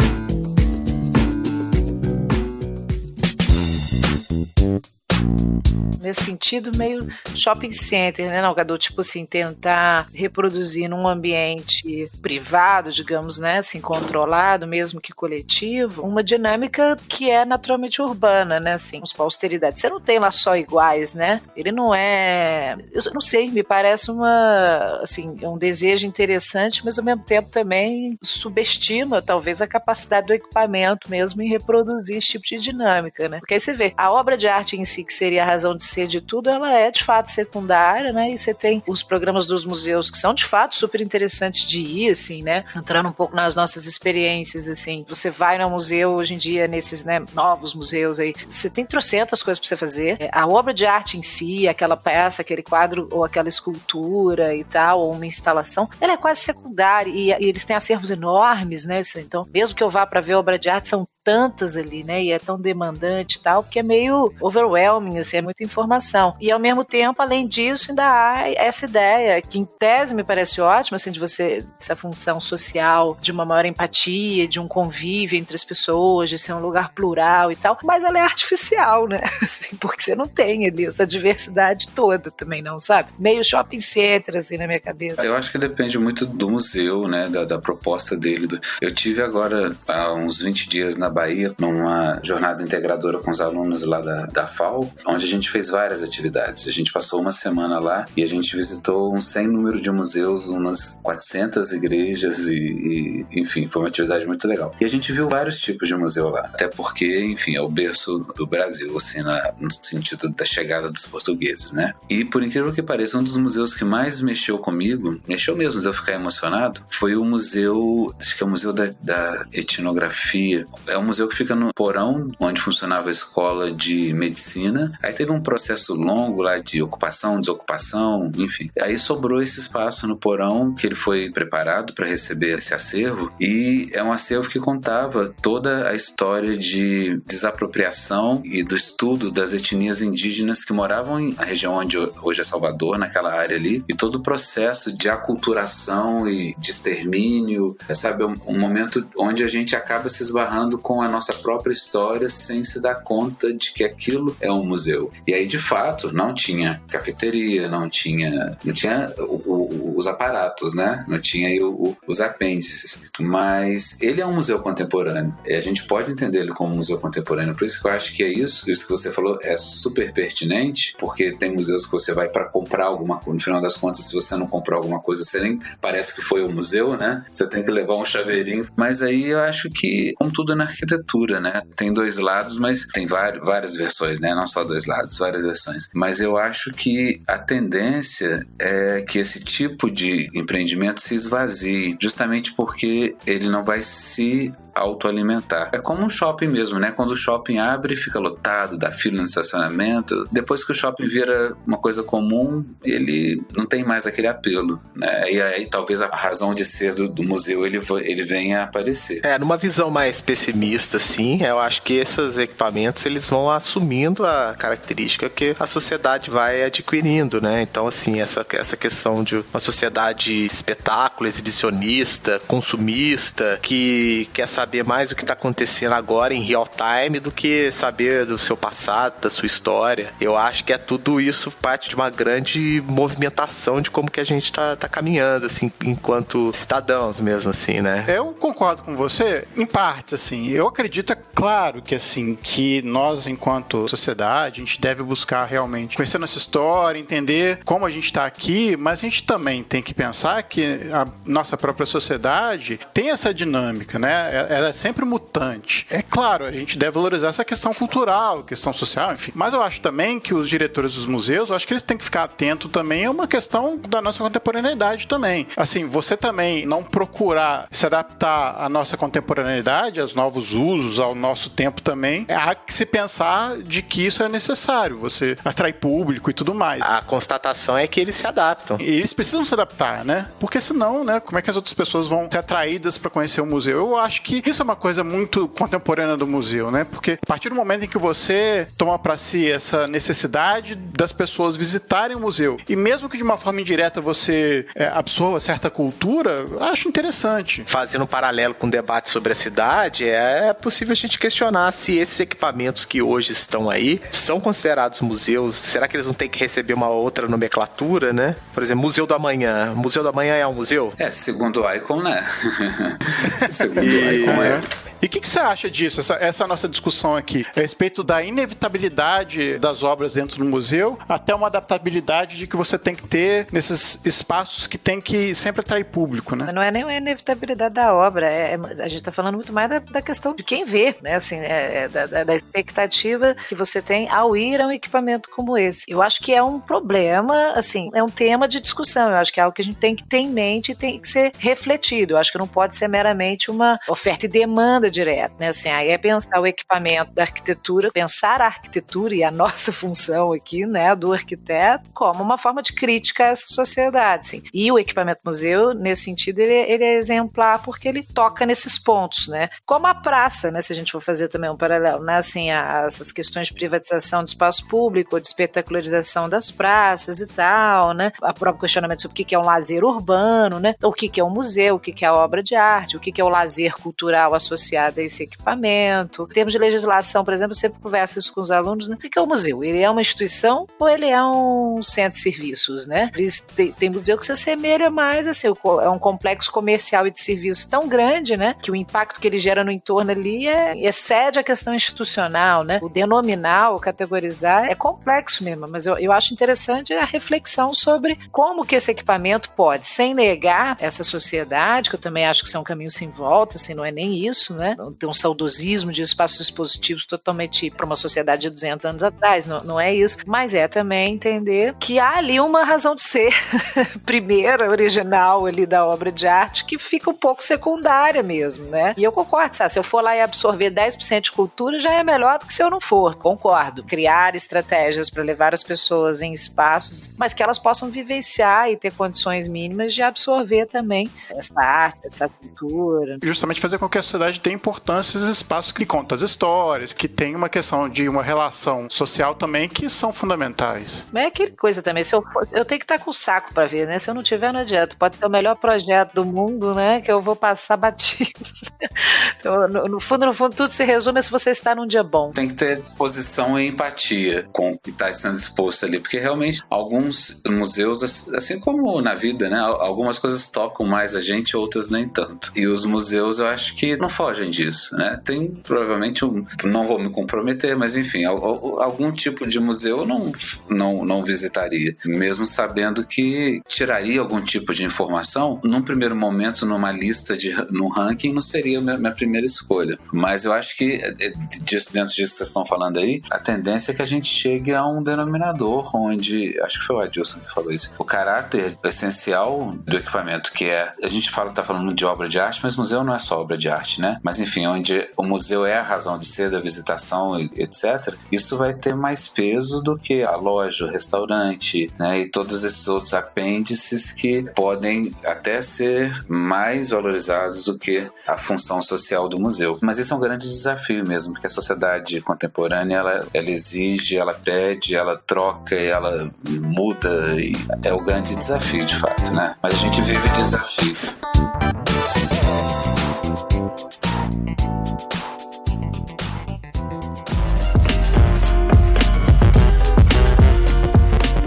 Nesse sentido, meio shopping center, né, Nalgador? Tipo assim, tentar reproduzir num ambiente privado, digamos, né, assim, controlado, mesmo que coletivo, uma dinâmica que é naturalmente urbana, né, assim, com austeridade. Você não tem lá só iguais, né? Ele não é... Eu não sei, me parece um desejo interessante, mas ao mesmo tempo também subestima, talvez, a capacidade do equipamento mesmo em reproduzir esse tipo de dinâmica, né? Porque aí você vê, a obra de arte em si, que seria a razão de ser de tudo, ela é de fato secundária, né? E você tem os programas dos museus que são de fato super interessantes de ir, assim, né? Entrando um pouco nas nossas experiências, assim. Você vai no museu hoje em dia, nesses, né, novos museus aí, você tem trocentas coisas pra você fazer. A obra de arte em si, aquela peça, aquele quadro ou aquela escultura e tal, ou uma instalação, ela é quase secundária e eles têm acervos enormes, né? Então, mesmo que eu vá pra ver obra de arte, são tantas ali, né? E é tão demandante e tal, que é meio overwhelming, assim, é muita informação. E ao mesmo tempo, além disso, ainda há essa ideia, que em tese me parece ótima, assim, de você, essa função social, de uma maior empatia, de um convívio entre as pessoas, de ser um lugar plural e tal, mas ela é artificial, né? Assim, porque você não tem ali essa diversidade toda também, não, sabe? Meio shopping center, assim, na minha cabeça. Eu acho que depende muito do museu, né? Da proposta dele. Eu tive agora, há uns 20 dias na Bahia, numa jornada integradora com os alunos lá da FAO, onde a gente fez várias atividades. A gente passou uma semana lá e a gente visitou um sem número de museus, umas 400 igrejas e enfim, foi uma atividade muito legal. E a gente viu vários tipos de museu lá, até porque, enfim, é o berço do Brasil, assim, no sentido da chegada dos portugueses, né? E por incrível que pareça, um dos museus que mais mexeu comigo, mexeu mesmo de eu ficar emocionado, foi o museu, acho que é o Museu da Etnografia. É um museu que fica no porão onde funcionava a escola de medicina. Aí teve um processo longo lá de ocupação, desocupação, enfim. Aí sobrou esse espaço no porão que ele foi preparado para receber esse acervo, e é um acervo que contava toda a história de desapropriação e do estudo das etnias indígenas que moravam na região onde hoje é Salvador, naquela área ali, e todo o processo de aculturação e de extermínio, sabe? Um momento onde a gente acaba se esbarrando com a nossa própria história sem se dar conta de que aquilo é um museu. E aí, de fato, não tinha cafeteria, não tinha os aparatos, né? Não tinha aí os apêndices. Mas ele é um museu contemporâneo. E a gente pode entender ele como um museu contemporâneo. Por isso que eu acho que é isso que você falou é super pertinente, porque tem museus que você vai para comprar alguma coisa. No final das contas, se você não comprou alguma coisa, você nem parece que foi o museu, né? Você tem que levar um chaveirinho. Mas aí eu acho que, como tudo na arquitetura, né? Tem dois lados, mas tem várias versões, né? Não só dois lados, várias versões. Mas eu acho que a tendência é que esse tipo de empreendimento se esvazie, justamente porque ele não vai se autoalimentar. É como um shopping mesmo, né? Quando o shopping abre, fica lotado, dá fila no estacionamento. Depois que o shopping vira uma coisa comum, ele não tem mais aquele apelo, né? E aí talvez a razão de ser do museu ele venha a aparecer. Numa visão mais pessimista, assim, eu acho que esses equipamentos eles vão assumindo a característica que a sociedade vai adquirindo, né? Então, assim, essa questão de uma sociedade espetáculo, exibicionista, consumista, que quer saber mais o que está acontecendo agora em real time do que saber do seu passado, da sua história. Eu acho que tudo isso parte de uma grande movimentação de como que a gente tá caminhando, assim, enquanto cidadãos mesmo, assim, né? Eu concordo com você, em partes, assim. Eu acredito, é claro que, assim, que nós, enquanto sociedade, a gente deve buscar realmente conhecer nossa história, entender como a gente está aqui, mas a gente também tem que pensar que a nossa própria sociedade tem essa dinâmica, né? Ela é sempre mutante. É claro, a gente deve valorizar essa questão cultural, questão social, enfim. Mas eu acho também que os diretores dos museus, eu acho que eles têm que ficar atentos também a uma questão da nossa contemporaneidade também. Assim, você também não procurar se adaptar à nossa contemporaneidade, aos novos usos, ao nosso tempo também, há que se pensar de que isso é necessário, você atrai público e tudo mais. A constatação é que eles se adaptam. E eles precisam se adaptar, né? Porque senão, né, como é que as outras pessoas vão ser atraídas para conhecer o museu? Eu acho que isso é uma coisa muito contemporânea do museu, né? Porque a partir do momento em que você toma para si essa necessidade das pessoas visitarem o museu, e mesmo que de uma forma indireta você absorva certa cultura, eu acho interessante. Fazendo um paralelo com o debate sobre a cidade, é possível a gente questionar se esses equipamentos que hoje estão aí são considerados museus. Será que eles não têm que receber uma outra nomenclatura, né? Por exemplo, Museu do Amanhã. Museu do Amanhã é um museu? Segundo o Icon, né? Segundo o Icon, E o que você acha disso, essa nossa discussão aqui, a respeito da inevitabilidade das obras dentro do museu, até uma adaptabilidade de que você tem que ter nesses espaços que tem que sempre atrair público, né? Não é nem a inevitabilidade da obra, a gente está falando muito mais da questão de quem vê, né? Assim, da expectativa que você tem ao ir a um equipamento como esse. Eu acho que é um problema, assim, é um tema de discussão, eu acho que é algo que a gente tem que ter em mente e tem que ser refletido. Eu acho que não pode ser meramente uma oferta e demanda direto, né? Assim, aí é pensar o equipamento da arquitetura, pensar a arquitetura e a nossa função aqui, né, do arquiteto, como uma forma de crítica a essa sociedade, assim. E o equipamento museu, nesse sentido, ele é exemplar porque ele toca nesses pontos, né? Como a praça, né, se a gente for fazer também um paralelo, né, assim, essas questões de privatização de espaço público, de espetacularização das praças e tal, né? O próprio questionamento sobre o que é um lazer urbano, né? O que é um museu, o que é a obra de arte, o que é o lazer cultural associado a esse equipamento. Em termos de legislação, por exemplo, eu sempre converso isso com os alunos, né? O que é o museu? Ele é uma instituição ou ele é um centro de serviços, né? Tem museu que se assemelha mais, assim, é um complexo comercial e de serviços tão grande, né? Que o impacto que ele gera no entorno ali excede a questão institucional, né? O denominar, o categorizar é complexo mesmo, mas eu acho interessante a reflexão sobre como que esse equipamento pode, sem negar essa sociedade, que eu também acho que isso é um caminho sem volta, assim, não é nem isso, né? Tem um saudosismo de espaços expositivos totalmente para uma sociedade de 200 anos atrás, não é isso, mas é também entender que há ali uma razão de ser primeira, original ali da obra de arte, que fica um pouco secundária mesmo, né? E eu concordo, sabe? Se eu for lá e absorver 10% de cultura, já é melhor do que se eu não for, concordo. Criar estratégias para levar as pessoas em espaços, mas que elas possam vivenciar e ter condições mínimas de absorver também essa arte, essa cultura. Justamente fazer com que a sociedade tenha importância esses espaços que contam as histórias, que tem uma questão de uma relação social também, que são fundamentais. Mas é aquela coisa também, eu tenho que estar com o saco para ver, né? Se eu não tiver, não adianta. Pode ser o melhor projeto do mundo, né? Que eu vou passar batido. Então, no fundo, tudo se resume a se você está num dia bom. Tem que ter disposição e empatia com o que está sendo exposto ali, porque realmente alguns museus, assim como na vida, né? Algumas coisas tocam mais a gente, outras nem tanto. E os museus, eu acho que não fogem disso, né? Tem provavelmente não vou me comprometer, mas enfim, algum tipo de museu eu não visitaria, mesmo sabendo que tiraria algum tipo de informação. Num primeiro momento, numa lista no ranking, não seria a minha primeira escolha, mas eu acho que dentro disso que vocês estão falando aí, a tendência é que a gente chegue a um denominador onde, acho que foi o Adilson que falou isso, o caráter essencial do equipamento, que é, a gente tá falando de obra de arte, mas museu não é só obra de arte, né? Mas mas enfim, onde o museu é a razão de ser da visitação, etc., isso vai ter mais peso do que a loja, o restaurante, né, e todos esses outros apêndices que podem até ser mais valorizados do que a função social do museu. Mas isso é um grande desafio mesmo, porque a sociedade contemporânea, ela exige, ela pede, ela troca, ela muda, e é o grande desafio, de fato, né? Mas a gente vive desafio.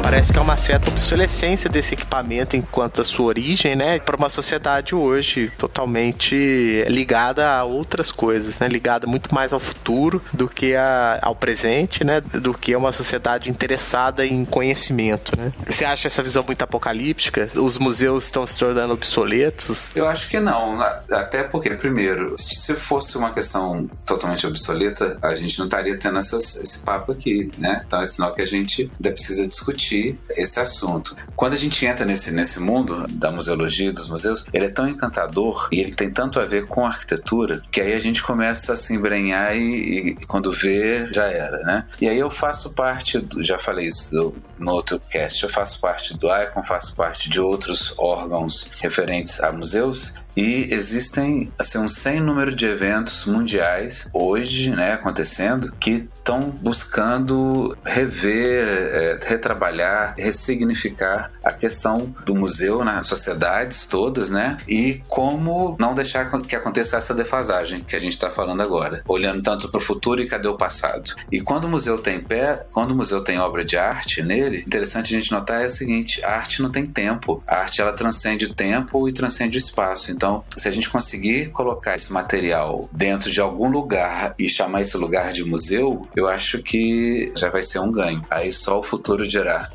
Parece que é uma certa obsolescência desse equipamento enquanto a sua origem, né? Para uma sociedade hoje totalmente ligada a outras coisas, né? Ligada muito mais ao futuro do que ao presente, né? Do que uma sociedade interessada em conhecimento, né? Você acha essa visão muito apocalíptica? Os museus estão se tornando obsoletos? Eu acho que não. Até porque, primeiro, se fosse uma questão totalmente obsoleta, a gente não estaria tendo esse papo aqui, né? Então é sinal que a gente ainda precisa discutir esse assunto. Quando a gente entra nesse mundo da museologia, dos museus, ele é tão encantador e ele tem tanto a ver com a arquitetura que aí a gente começa a se embrenhar e quando vê, já era, né? E aí eu faço parte, já falei isso no outro cast, eu faço parte do ICOM, faço parte de outros órgãos referentes a museus. E existem assim, um sem número de eventos mundiais hoje, né, acontecendo, que estão buscando rever, retrabalhar, ressignificar a questão do museu nas sociedades todas, né, e como não deixar que aconteça essa defasagem que a gente está falando agora, olhando tanto para o futuro e cadê o passado. E quando o museu tem quando o museu tem obra de arte nele, interessante a gente notar é o seguinte: a arte não tem tempo, a arte ela transcende o tempo e transcende o espaço. Então, se a gente conseguir colocar esse material dentro de algum lugar e chamar esse lugar de museu, eu acho que já vai ser um ganho. Aí só o futuro dirá.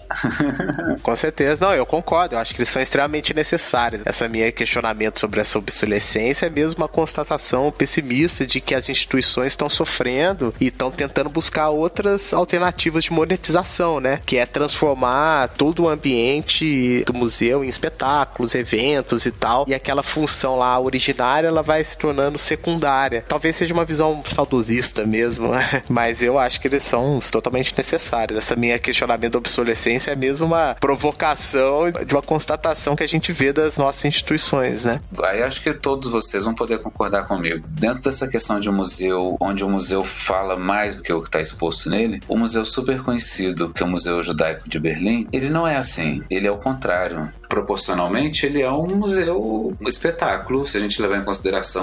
Com certeza. Não, eu concordo. Eu acho que eles são extremamente necessários. Essa minha questionamento sobre essa obsolescência é mesmo uma constatação pessimista de que as instituições estão sofrendo e estão tentando buscar outras alternativas de monetização, né? Que é transformar todo o ambiente do museu em espetáculos, eventos e tal. E aquela função lá originária, ela vai se tornando secundária. Talvez seja uma visão saudosista mesmo, né? Mas eu acho que eles são totalmente necessários. Essa minha questionamento da obsolescência é mesmo uma provocação de uma constatação que a gente vê das nossas instituições, né? Aí acho que todos vocês vão poder concordar comigo. Dentro dessa questão de um museu, onde o museu fala mais do que o que está exposto nele, o museu super conhecido, que é o Museu Judaico de Berlim, ele não é assim. Ele é o contrário. Proporcionalmente, ele é um museu espetáculo, se a gente levar em consideração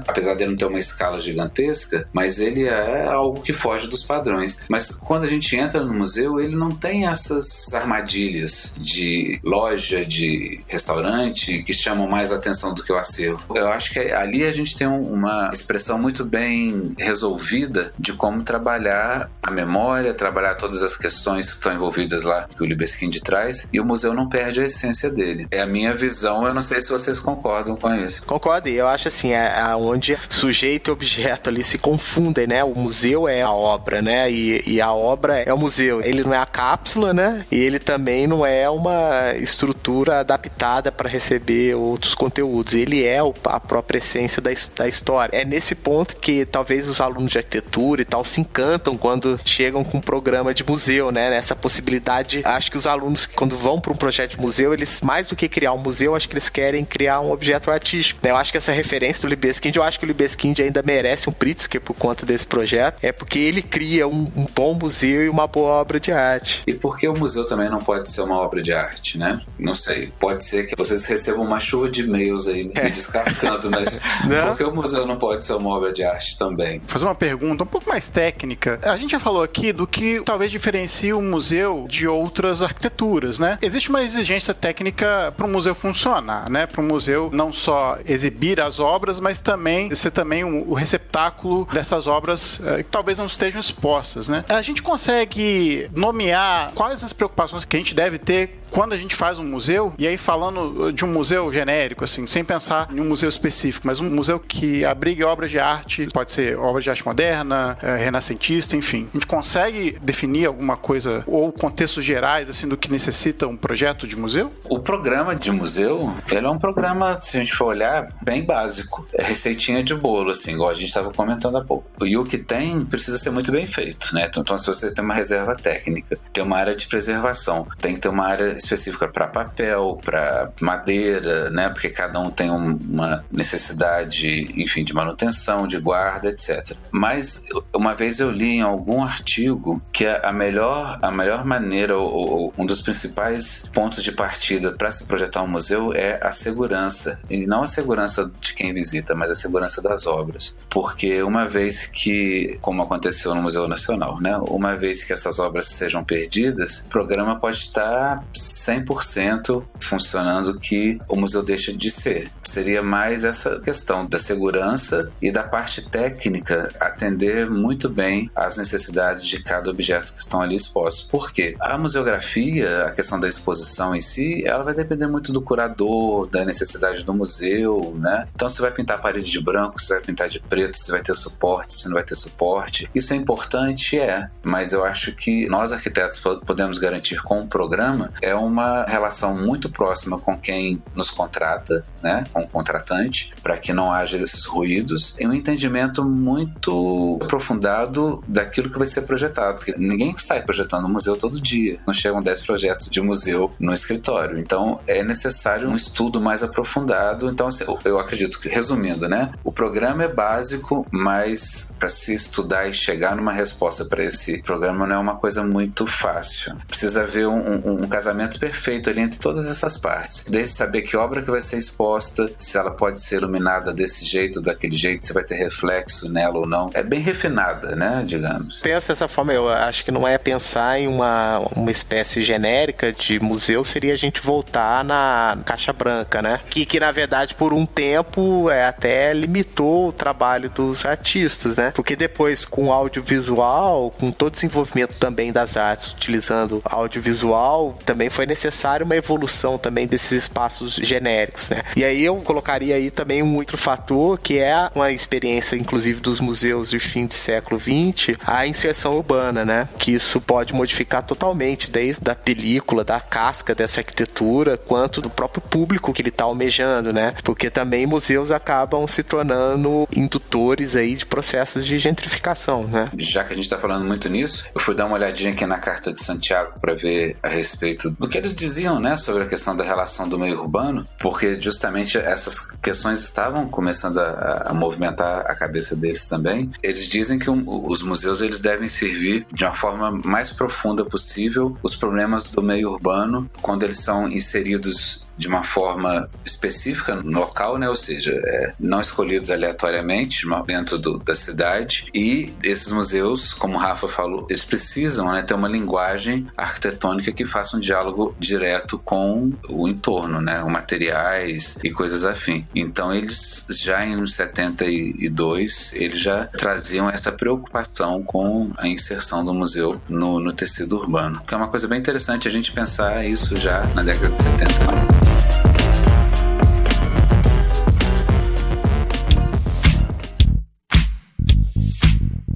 apesar de ele não ter uma escala gigantesca, mas ele é algo que foge dos padrões. Mas quando a gente entra no museu, ele não tem essas armadilhas de loja, de restaurante, que chamam mais atenção do que o acervo. Eu acho que ali a gente tem uma expressão muito bem resolvida de como trabalhar a memória, trabalhar todas as questões que estão envolvidas lá, que o Libeskind traz, e o museu não perde a essência dele. É a minha visão, eu não sei se vocês concordam com isso. Concordo, e eu acho assim, onde sujeito e objeto ali se confundem, né? O museu é a obra, né? E a obra é o museu. Ele não é a cápsula, né? E ele também não é uma estrutura adaptada para receber outros conteúdos. Ele é a própria essência da história. É nesse ponto que talvez os alunos de arquitetura e tal se encantam quando chegam com um programa de museu, né? Nessa possibilidade, acho que os alunos, quando vão para um projeto de museu, eles, mais do que criar um museu, acho que eles querem criar um objeto artístico. Eu acho que essa referência do Libeskind, eu acho que o Libeskind ainda merece um Pritzker por conta desse projeto, é porque ele cria um bom museu e uma boa obra de arte. E por que o museu também não pode ser uma obra de arte, né? Não sei, pode ser que vocês recebam uma chuva de e-mails aí me descascando, mas por que o museu não pode ser uma obra de arte também? Vou fazer uma pergunta um pouco mais técnica. A gente já falou aqui do que talvez diferencie o museu de outras arquiteturas, né? Existe uma exigência técnica para o museu funcionar, né? Para o museu não só exibir as obras, mas também ser também o receptáculo dessas obras que talvez não estejam expostas, né? A gente consegue nomear quais as preocupações que a gente deve ter quando a gente faz um museu, e aí falando de um museu genérico, assim, sem pensar em um museu específico, mas um museu que abrigue obras de arte, pode ser obras de arte moderna, renascentista, enfim. A gente consegue definir alguma coisa ou contextos gerais, assim, do que necessita um projeto de museu? O programa de museu, ele é um programa, se a gente for olhar, bem básico. É receitinha de bolo, assim, igual a gente estava comentando há pouco. E o que tem precisa ser muito bem feito, né? Então, se você tem uma reserva técnica, tem uma área de preservação, tem que ter uma área específica para papel, para madeira, né? Porque cada um tem uma necessidade, enfim, de manutenção, de guarda, etc. Mas uma vez eu li em algum artigo que a melhor maneira, ou um dos principais pontos de partida para se projetar um museu é a segurança. E não a segurança de quem visita, mas a segurança das obras. Porque uma vez que, como aconteceu no Museu Nacional, né? Uma vez que essas obras sejam perdidas, o programa pode estar 100% funcionando, que o museu deixa de ser. Seria mais essa questão da segurança e da parte técnica atender muito bem às necessidades de cada objeto que estão ali expostos. Por quê? A museografia, a questão da exposição em si, ela vai depender muito do curador, da necessidade do museu, né? Então, você vai pintar a parede de branco, você vai pintar de preto, você vai ter suporte, você não vai ter suporte. Isso é importante, mas eu acho que nós, arquitetos, podemos garantir com o programa uma relação muito próxima com quem nos contrata, né? Com o contratante, para que não haja esses ruídos, e um entendimento muito aprofundado daquilo que vai ser projetado. Porque ninguém sai projetando um museu todo dia. Não chegam 10 projetos de museu no escritório. Então, é necessário um estudo mais aprofundado. Então, eu acredito que, resumindo, né? O programa é básico, mas para se estudar e chegar numa resposta para esse programa não é uma coisa muito fácil. Precisa haver um casamento perfeito ali entre todas essas partes. Desde saber que obra que vai ser exposta, se ela pode ser iluminada desse jeito, daquele jeito, se vai ter reflexo nela ou não. É bem refinada, né, digamos. Pensa dessa forma, eu acho que não é pensar em uma espécie genérica de museu, seria a gente voltar na caixa branca, né? Que na verdade, por um tempo, até limitou o trabalho dos artistas, né? Porque depois, com o audiovisual, com todo o desenvolvimento também das artes, utilizando audiovisual, também foi necessário uma evolução também desses espaços genéricos, né? E aí eu colocaria aí também um outro fator, que é uma experiência, inclusive, dos museus de fim do século XX, a inserção urbana, né? Que isso pode modificar totalmente, desde a película, da casca dessa arquitetura, quanto do próprio público que ele está almejando, né? Porque também museus acabam se tornando indutores aí de processos de gentrificação, né? Já que a gente está falando muito nisso, eu fui dar uma olhadinha aqui na Carta de Santiago para ver a respeito do que eles diziam, né, sobre a questão da relação do meio urbano, porque justamente essas questões estavam começando a movimentar a cabeça deles também. Eles dizem que os museus eles devem servir de uma forma mais profunda possível os problemas do meio urbano quando eles são inseridos de uma forma específica no local, né? Ou seja, não escolhidos aleatoriamente dentro da cidade. E esses museus, como o Rafa falou, eles precisam, né, ter uma linguagem arquitetônica que faça um diálogo direto com o entorno, né? Materiais e coisas afim. Então eles já em 72 eles já traziam essa preocupação com a inserção do museu no tecido urbano, que é uma coisa bem interessante a gente pensar isso já na década de 70.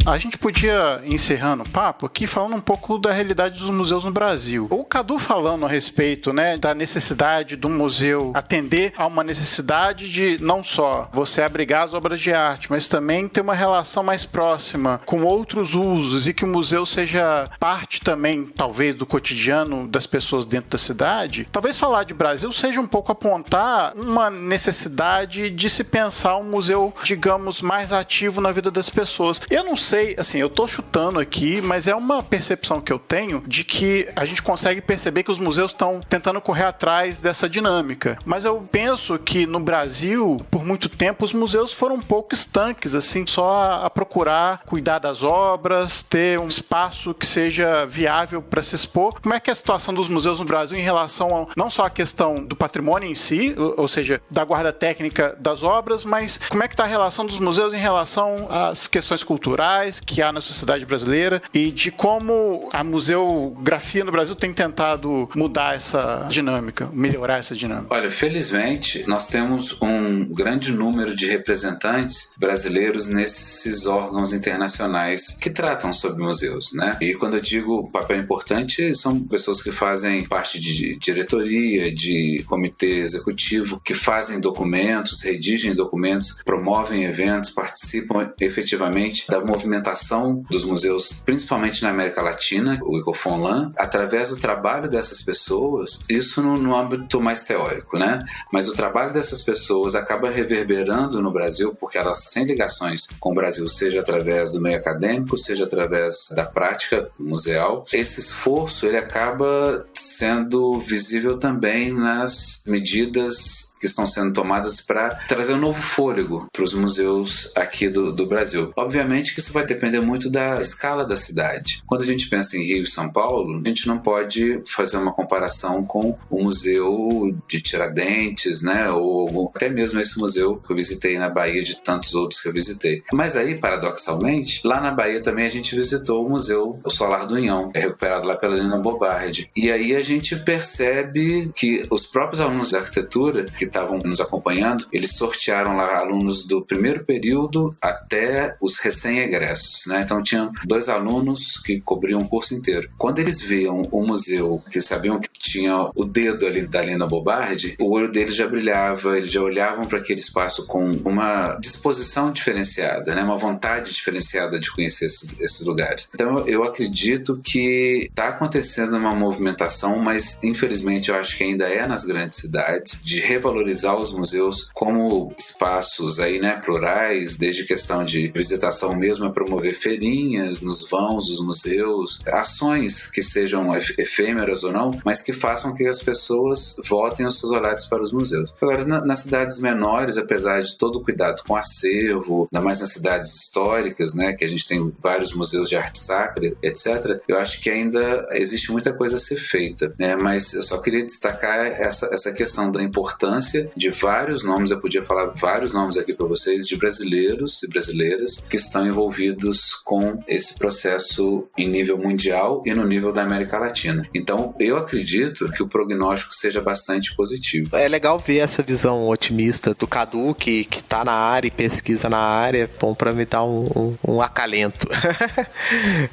A gente podia ir encerrando o papo aqui falando um pouco da realidade dos museus no Brasil. O Cadu falando a respeito, né, da necessidade do museu atender a uma necessidade de não só você abrigar as obras de arte, mas também ter uma relação mais próxima com outros usos e que o museu seja parte também, talvez, do cotidiano das pessoas dentro da cidade. Talvez falar de Brasil seja um pouco apontar uma necessidade de se pensar um museu, digamos, mais ativo na vida das pessoas. Eu não sei, assim, eu tô chutando aqui, mas é uma percepção que eu tenho de que a gente consegue perceber que os museus estão tentando correr atrás dessa dinâmica. Mas eu penso que no Brasil, por muito tempo, os museus foram um pouco estanques, assim, só a procurar cuidar das obras, ter um espaço que seja viável para se expor. Como é que é a situação dos museus no Brasil em relação não só à questão do patrimônio em si, ou seja, da guarda técnica das obras, mas como é que está a relação dos museus em relação às questões culturais, culturais que há na sociedade brasileira e de como a museografia no Brasil tem tentado mudar essa dinâmica, melhorar essa dinâmica. Olha, felizmente, nós temos um grande número de representantes brasileiros nesses órgãos internacionais que tratam sobre museus, né? E quando eu digo papel importante, são pessoas que fazem parte de diretoria, de comitê executivo, que fazem documentos, redigem documentos, promovem eventos, participam efetivamente da movimentação dos museus, principalmente na América Latina, o ICOFONLAN, através do trabalho dessas pessoas, isso no âmbito mais teórico, né? Mas o trabalho dessas pessoas acaba reverberando no Brasil, porque elas têm ligações com o Brasil, seja através do meio acadêmico, seja através da prática museal. Esse esforço, ele acaba sendo visível também nas medidas que estão sendo tomadas para trazer um novo fôlego para os museus aqui do Brasil. Obviamente que isso vai depender muito da escala da cidade. Quando a gente pensa em Rio e São Paulo, a gente não pode fazer uma comparação com o Museu de Tiradentes, né? Ou até mesmo esse museu que eu visitei na Bahia, de tantos outros que eu visitei. Mas aí, paradoxalmente, lá na Bahia também a gente visitou o Museu Solar do Unhão, recuperado lá pela Lina Bobardi. E aí a gente percebe que os próprios alunos da arquitetura que estavam nos acompanhando, eles sortearam lá alunos do primeiro período até os recém-egressos, né? Então tinham 2 alunos que cobriam o curso inteiro. Quando eles viam o museu, que sabiam que tinha o dedo ali da Lina Bobardi, o olho deles já brilhava, eles já olhavam para aquele espaço com uma disposição diferenciada, né? Uma vontade diferenciada de conhecer esses lugares. Então eu acredito que está acontecendo uma movimentação, mas infelizmente eu acho que ainda é nas grandes cidades, de revalorizar os museus como espaços aí, né, plurais, desde questão de visitação mesmo, a promover feirinhas nos vãos dos museus, ações que sejam efêmeras ou não, mas que façam que as pessoas voltem os seus olhares para os museus. Agora, nas cidades menores, apesar de todo o cuidado com acervo, ainda mais nas cidades históricas, né, que a gente tem vários museus de arte sacra, etc., eu acho que ainda existe muita coisa a ser feita, né, mas eu só queria destacar essa questão da importância de vários nomes, eu podia falar vários nomes aqui para vocês, de brasileiros e brasileiras que estão envolvidos com esse processo em nível mundial e no nível da América Latina. Então, eu acredito que o prognóstico seja bastante positivo. É legal ver essa visão otimista do Cadu, que tá na área e pesquisa na área, bom, para me dar um acalento.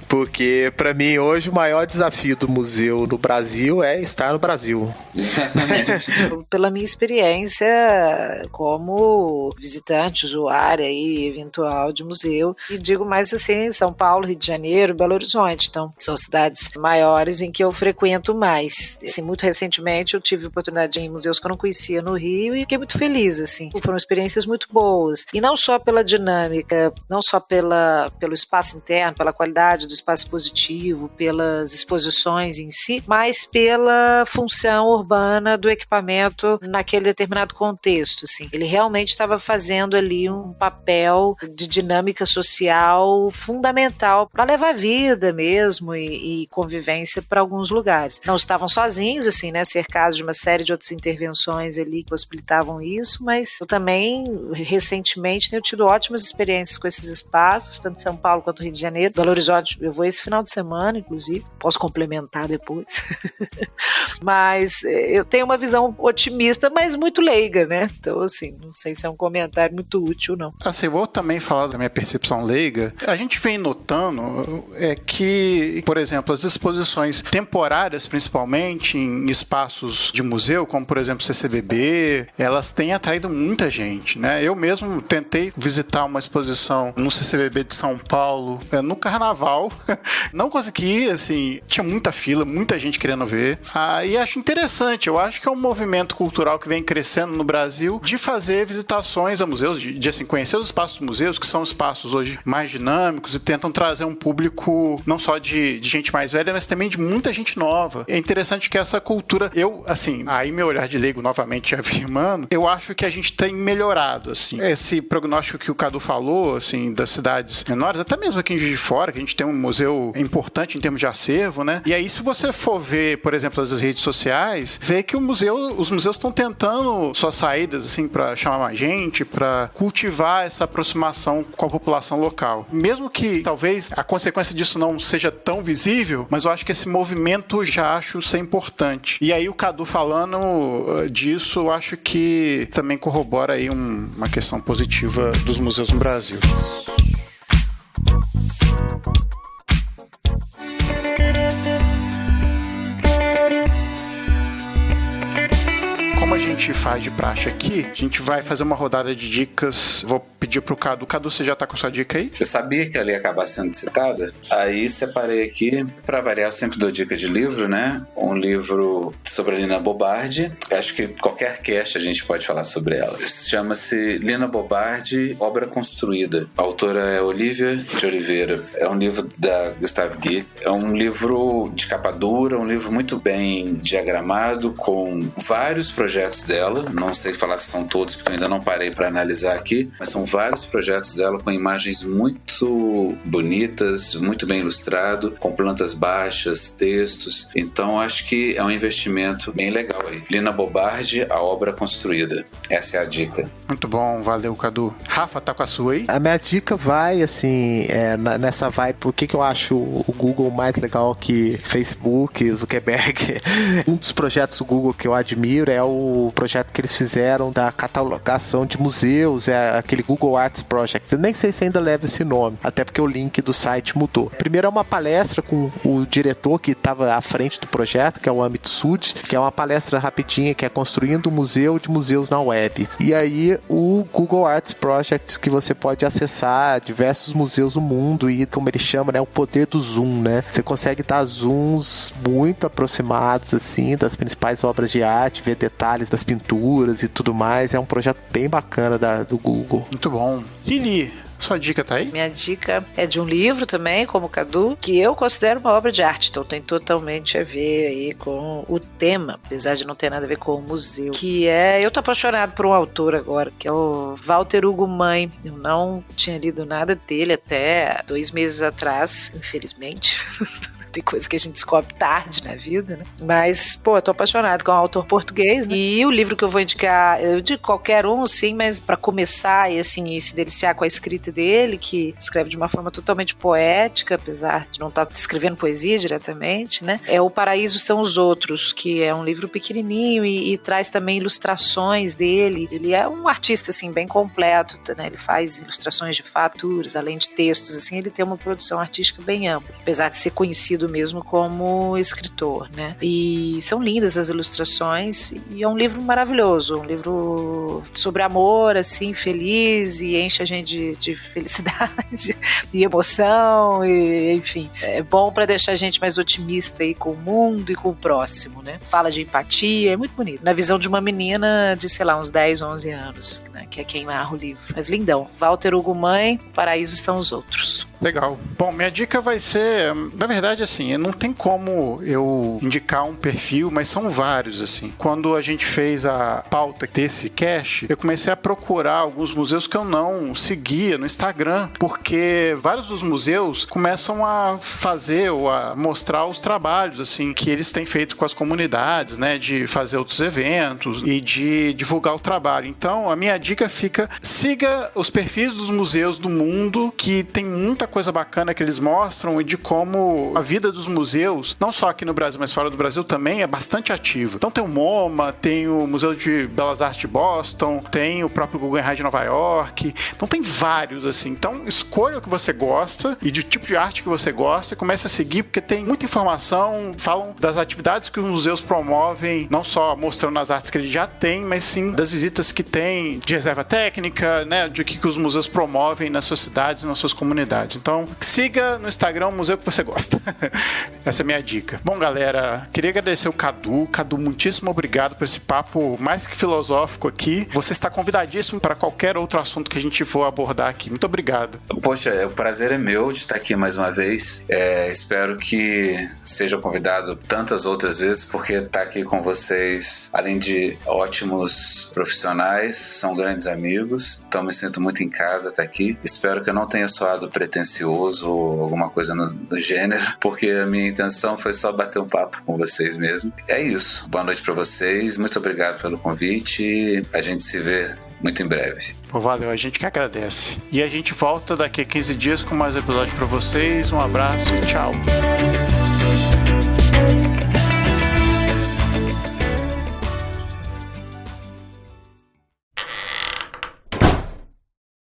Porque, para mim, hoje, o maior desafio do museu no Brasil é estar no Brasil. Exatamente. Pela minha experiência como visitante, usuária e eventual de museu, e digo mais assim, São Paulo, Rio de Janeiro, Belo Horizonte, então são cidades maiores em que eu frequento mais. Assim, muito recentemente eu tive a oportunidade de ir em museus que eu não conhecia no Rio e fiquei muito feliz, assim. Foram experiências muito boas, e não só pela dinâmica, não só pelo espaço interno, pela qualidade do espaço expositivo, pelas exposições em si, mas pela função urbana do equipamento naquele determinado contexto, assim. Ele realmente estava fazendo ali um papel de dinâmica social fundamental para levar vida mesmo e convivência para alguns lugares. Não estavam sozinhos, assim, né, cercados de uma série de outras intervenções ali que possibilitavam isso, mas eu também, recentemente, tenho tido ótimas experiências com esses espaços, tanto em São Paulo quanto Rio de Janeiro. Belo Horizonte, eu vou esse final de semana, inclusive, posso complementar depois. Mas eu tenho uma visão otimista, mas muito leiga, né? Então, assim, não sei se é um comentário muito útil, não. Assim, vou também falar da minha percepção leiga. A gente vem notando que, por exemplo, as exposições temporárias, principalmente em espaços de museu, como, por exemplo, o CCBB, elas têm atraído muita gente, né? Eu mesmo tentei visitar uma exposição no CCBB de São Paulo, no Carnaval. Não consegui, assim, tinha muita fila, muita gente querendo ver. E acho interessante, eu acho que é um movimento cultural que vem crescendo no Brasil de fazer visitações a museus, de assim, conhecer os espaços dos museus, que são espaços hoje mais dinâmicos e tentam trazer um público não só de gente mais velha, mas também de muita gente nova. É interessante que essa cultura, eu, assim, aí meu olhar de leigo novamente afirmando, eu acho que a gente tem melhorado, assim. Esse prognóstico que o Cadu falou, assim, das cidades menores, até mesmo aqui em Juiz de Fora, que a gente tem um museu importante em termos de acervo, né? E aí, se você for ver, por exemplo, as redes sociais, vê que os museus estão tentando buscando suas saídas, assim, para chamar mais gente, para cultivar essa aproximação com a população local. Mesmo que talvez a consequência disso não seja tão visível, mas eu acho que esse movimento já acho ser importante. E aí o Cadu falando disso, eu acho que também corrobora aí uma questão positiva dos museus no Brasil. Como a gente faz de praxe aqui, a gente vai fazer uma rodada de dicas. Vou pedir pro Cadu. Cadu, você já tá com a sua dica aí? Eu sabia que ela ia acabar sendo citada, aí separei aqui, pra variar, eu sempre dou dica de livro, né? Um livro sobre a Lina Bobardi. Acho que qualquer cast a gente pode falar sobre ela. Chama-se Lina Bobardi, Obra Construída. A autora é Olivia de Oliveira. É um livro da Gustave Guy. É um livro de capa dura, um livro muito bem diagramado, com vários projetos dela. Não sei falar se são todos, porque eu ainda não parei para analisar aqui, mas são vários projetos dela com imagens muito bonitas, muito bem ilustrado, com plantas baixas, textos. Então acho que é um investimento bem legal aí. Lina Bobardi, A Obra Construída. Essa é a dica. Muito bom, valeu, Cadu. Rafa, tá com a sua aí? A minha dica vai, assim, nessa vibe, por que eu acho o Google mais legal que Facebook, Zuckerberg. Um dos projetos do Google que eu admiro é o projeto que eles fizeram da catalogação de museus, é aquele Google Arts Project. Eu nem sei se ainda leva esse nome, até porque o link do site mudou. Primeiro é uma palestra com o diretor que estava à frente do projeto, que é o Amit Sud, que é uma palestra rapidinha, que é Construindo um Museu de Museus na Web. E aí o Google Arts Project, que você pode acessar diversos museus do mundo e, como ele chama, né, o poder do zoom, né? Você consegue dar zooms muito aproximados, assim, das principais obras de arte, ver detalhes das pinturas e tudo mais. É um projeto bem bacana do Google. Muito bom. Lili, sua dica tá aí? Minha dica é de um livro também, como o Cadu, que eu considero uma obra de arte, então tem totalmente a ver aí com o tema, apesar de não ter nada a ver com o museu, que é, eu tô apaixonado por um autor agora, que é o Walter Hugo Mãe. Eu não tinha lido nada dele até 2 meses atrás, infelizmente. Tem coisa que a gente descobre tarde na vida, né? Mas, pô, eu tô apaixonado com um autor português, né? E o livro que eu vou indicar, eu digo qualquer um, sim, mas pra começar e, assim, e se deliciar com a escrita dele, que escreve de uma forma totalmente poética, apesar de não estar escrevendo poesia diretamente, né? É O Paraíso São os Outros, que é um livro pequenininho e traz também ilustrações dele. Ele é um artista, assim, bem completo, né? Ele faz ilustrações de faturas, além de textos, assim, ele tem uma produção artística bem ampla, apesar de ser conhecido mesmo como escritor, né? E são lindas as ilustrações e é um livro maravilhoso, um livro sobre amor, assim, feliz, e enche a gente de felicidade e emoção, e enfim, é bom para deixar a gente mais otimista aí com o mundo e com o próximo, né? Fala de empatia, é muito bonito. Na visão de uma menina de, sei lá, uns 10, 11 anos, né? Que é quem narra o livro. Mas lindão. Walter Hugo Mãe, O Paraíso São os Outros. Legal. Bom, minha dica vai ser, na verdade, assim, não tem como eu indicar um perfil, mas são vários, assim. Quando a gente fez a pauta desse cast, eu comecei a procurar alguns museus que eu não seguia no Instagram, porque vários dos museus começam a fazer ou a mostrar os trabalhos, assim, que eles têm feito com as comunidades, né, de fazer outros eventos e de divulgar o trabalho. Então, a minha dica fica, siga os perfis dos museus do mundo, que tem muita coisa bacana que eles mostram e de como a vida dos museus, não só aqui no Brasil, mas fora do Brasil também, é bastante ativa. Então tem o MoMA, tem o Museu de Belas Artes de Boston, tem o próprio Guggenheim de Nova York. Então tem vários, assim. Então escolha o que você gosta e de tipo de arte que você gosta e comece a seguir, porque tem muita informação, falam das atividades que os museus promovem, não só mostrando as artes que eles já têm, mas sim das visitas que tem de reserva técnica, né, de que os museus promovem nas suas cidades e nas suas comunidades. Então, siga no Instagram o museu que você gosta. Essa é a minha dica. Bom, galera, queria agradecer o Cadu. Cadu, muitíssimo obrigado por esse papo mais que filosófico aqui. Você está convidadíssimo para qualquer outro assunto que a gente for abordar aqui. Muito obrigado. Poxa, o prazer é meu de estar aqui mais uma vez. Espero que seja convidado tantas outras vezes, porque estar aqui com vocês, além de ótimos profissionais, são grandes amigos. Então me sinto muito em casa estar aqui. Espero que eu não tenha soado pretensioso despretensioso ou alguma coisa no gênero, porque a minha intenção foi só bater um papo com vocês mesmo. É isso. Boa noite pra vocês. Muito obrigado pelo convite. A gente se vê muito em breve. Pô, valeu, a gente que agradece. E a gente volta daqui a 15 dias com mais episódio pra vocês. Um abraço, tchau.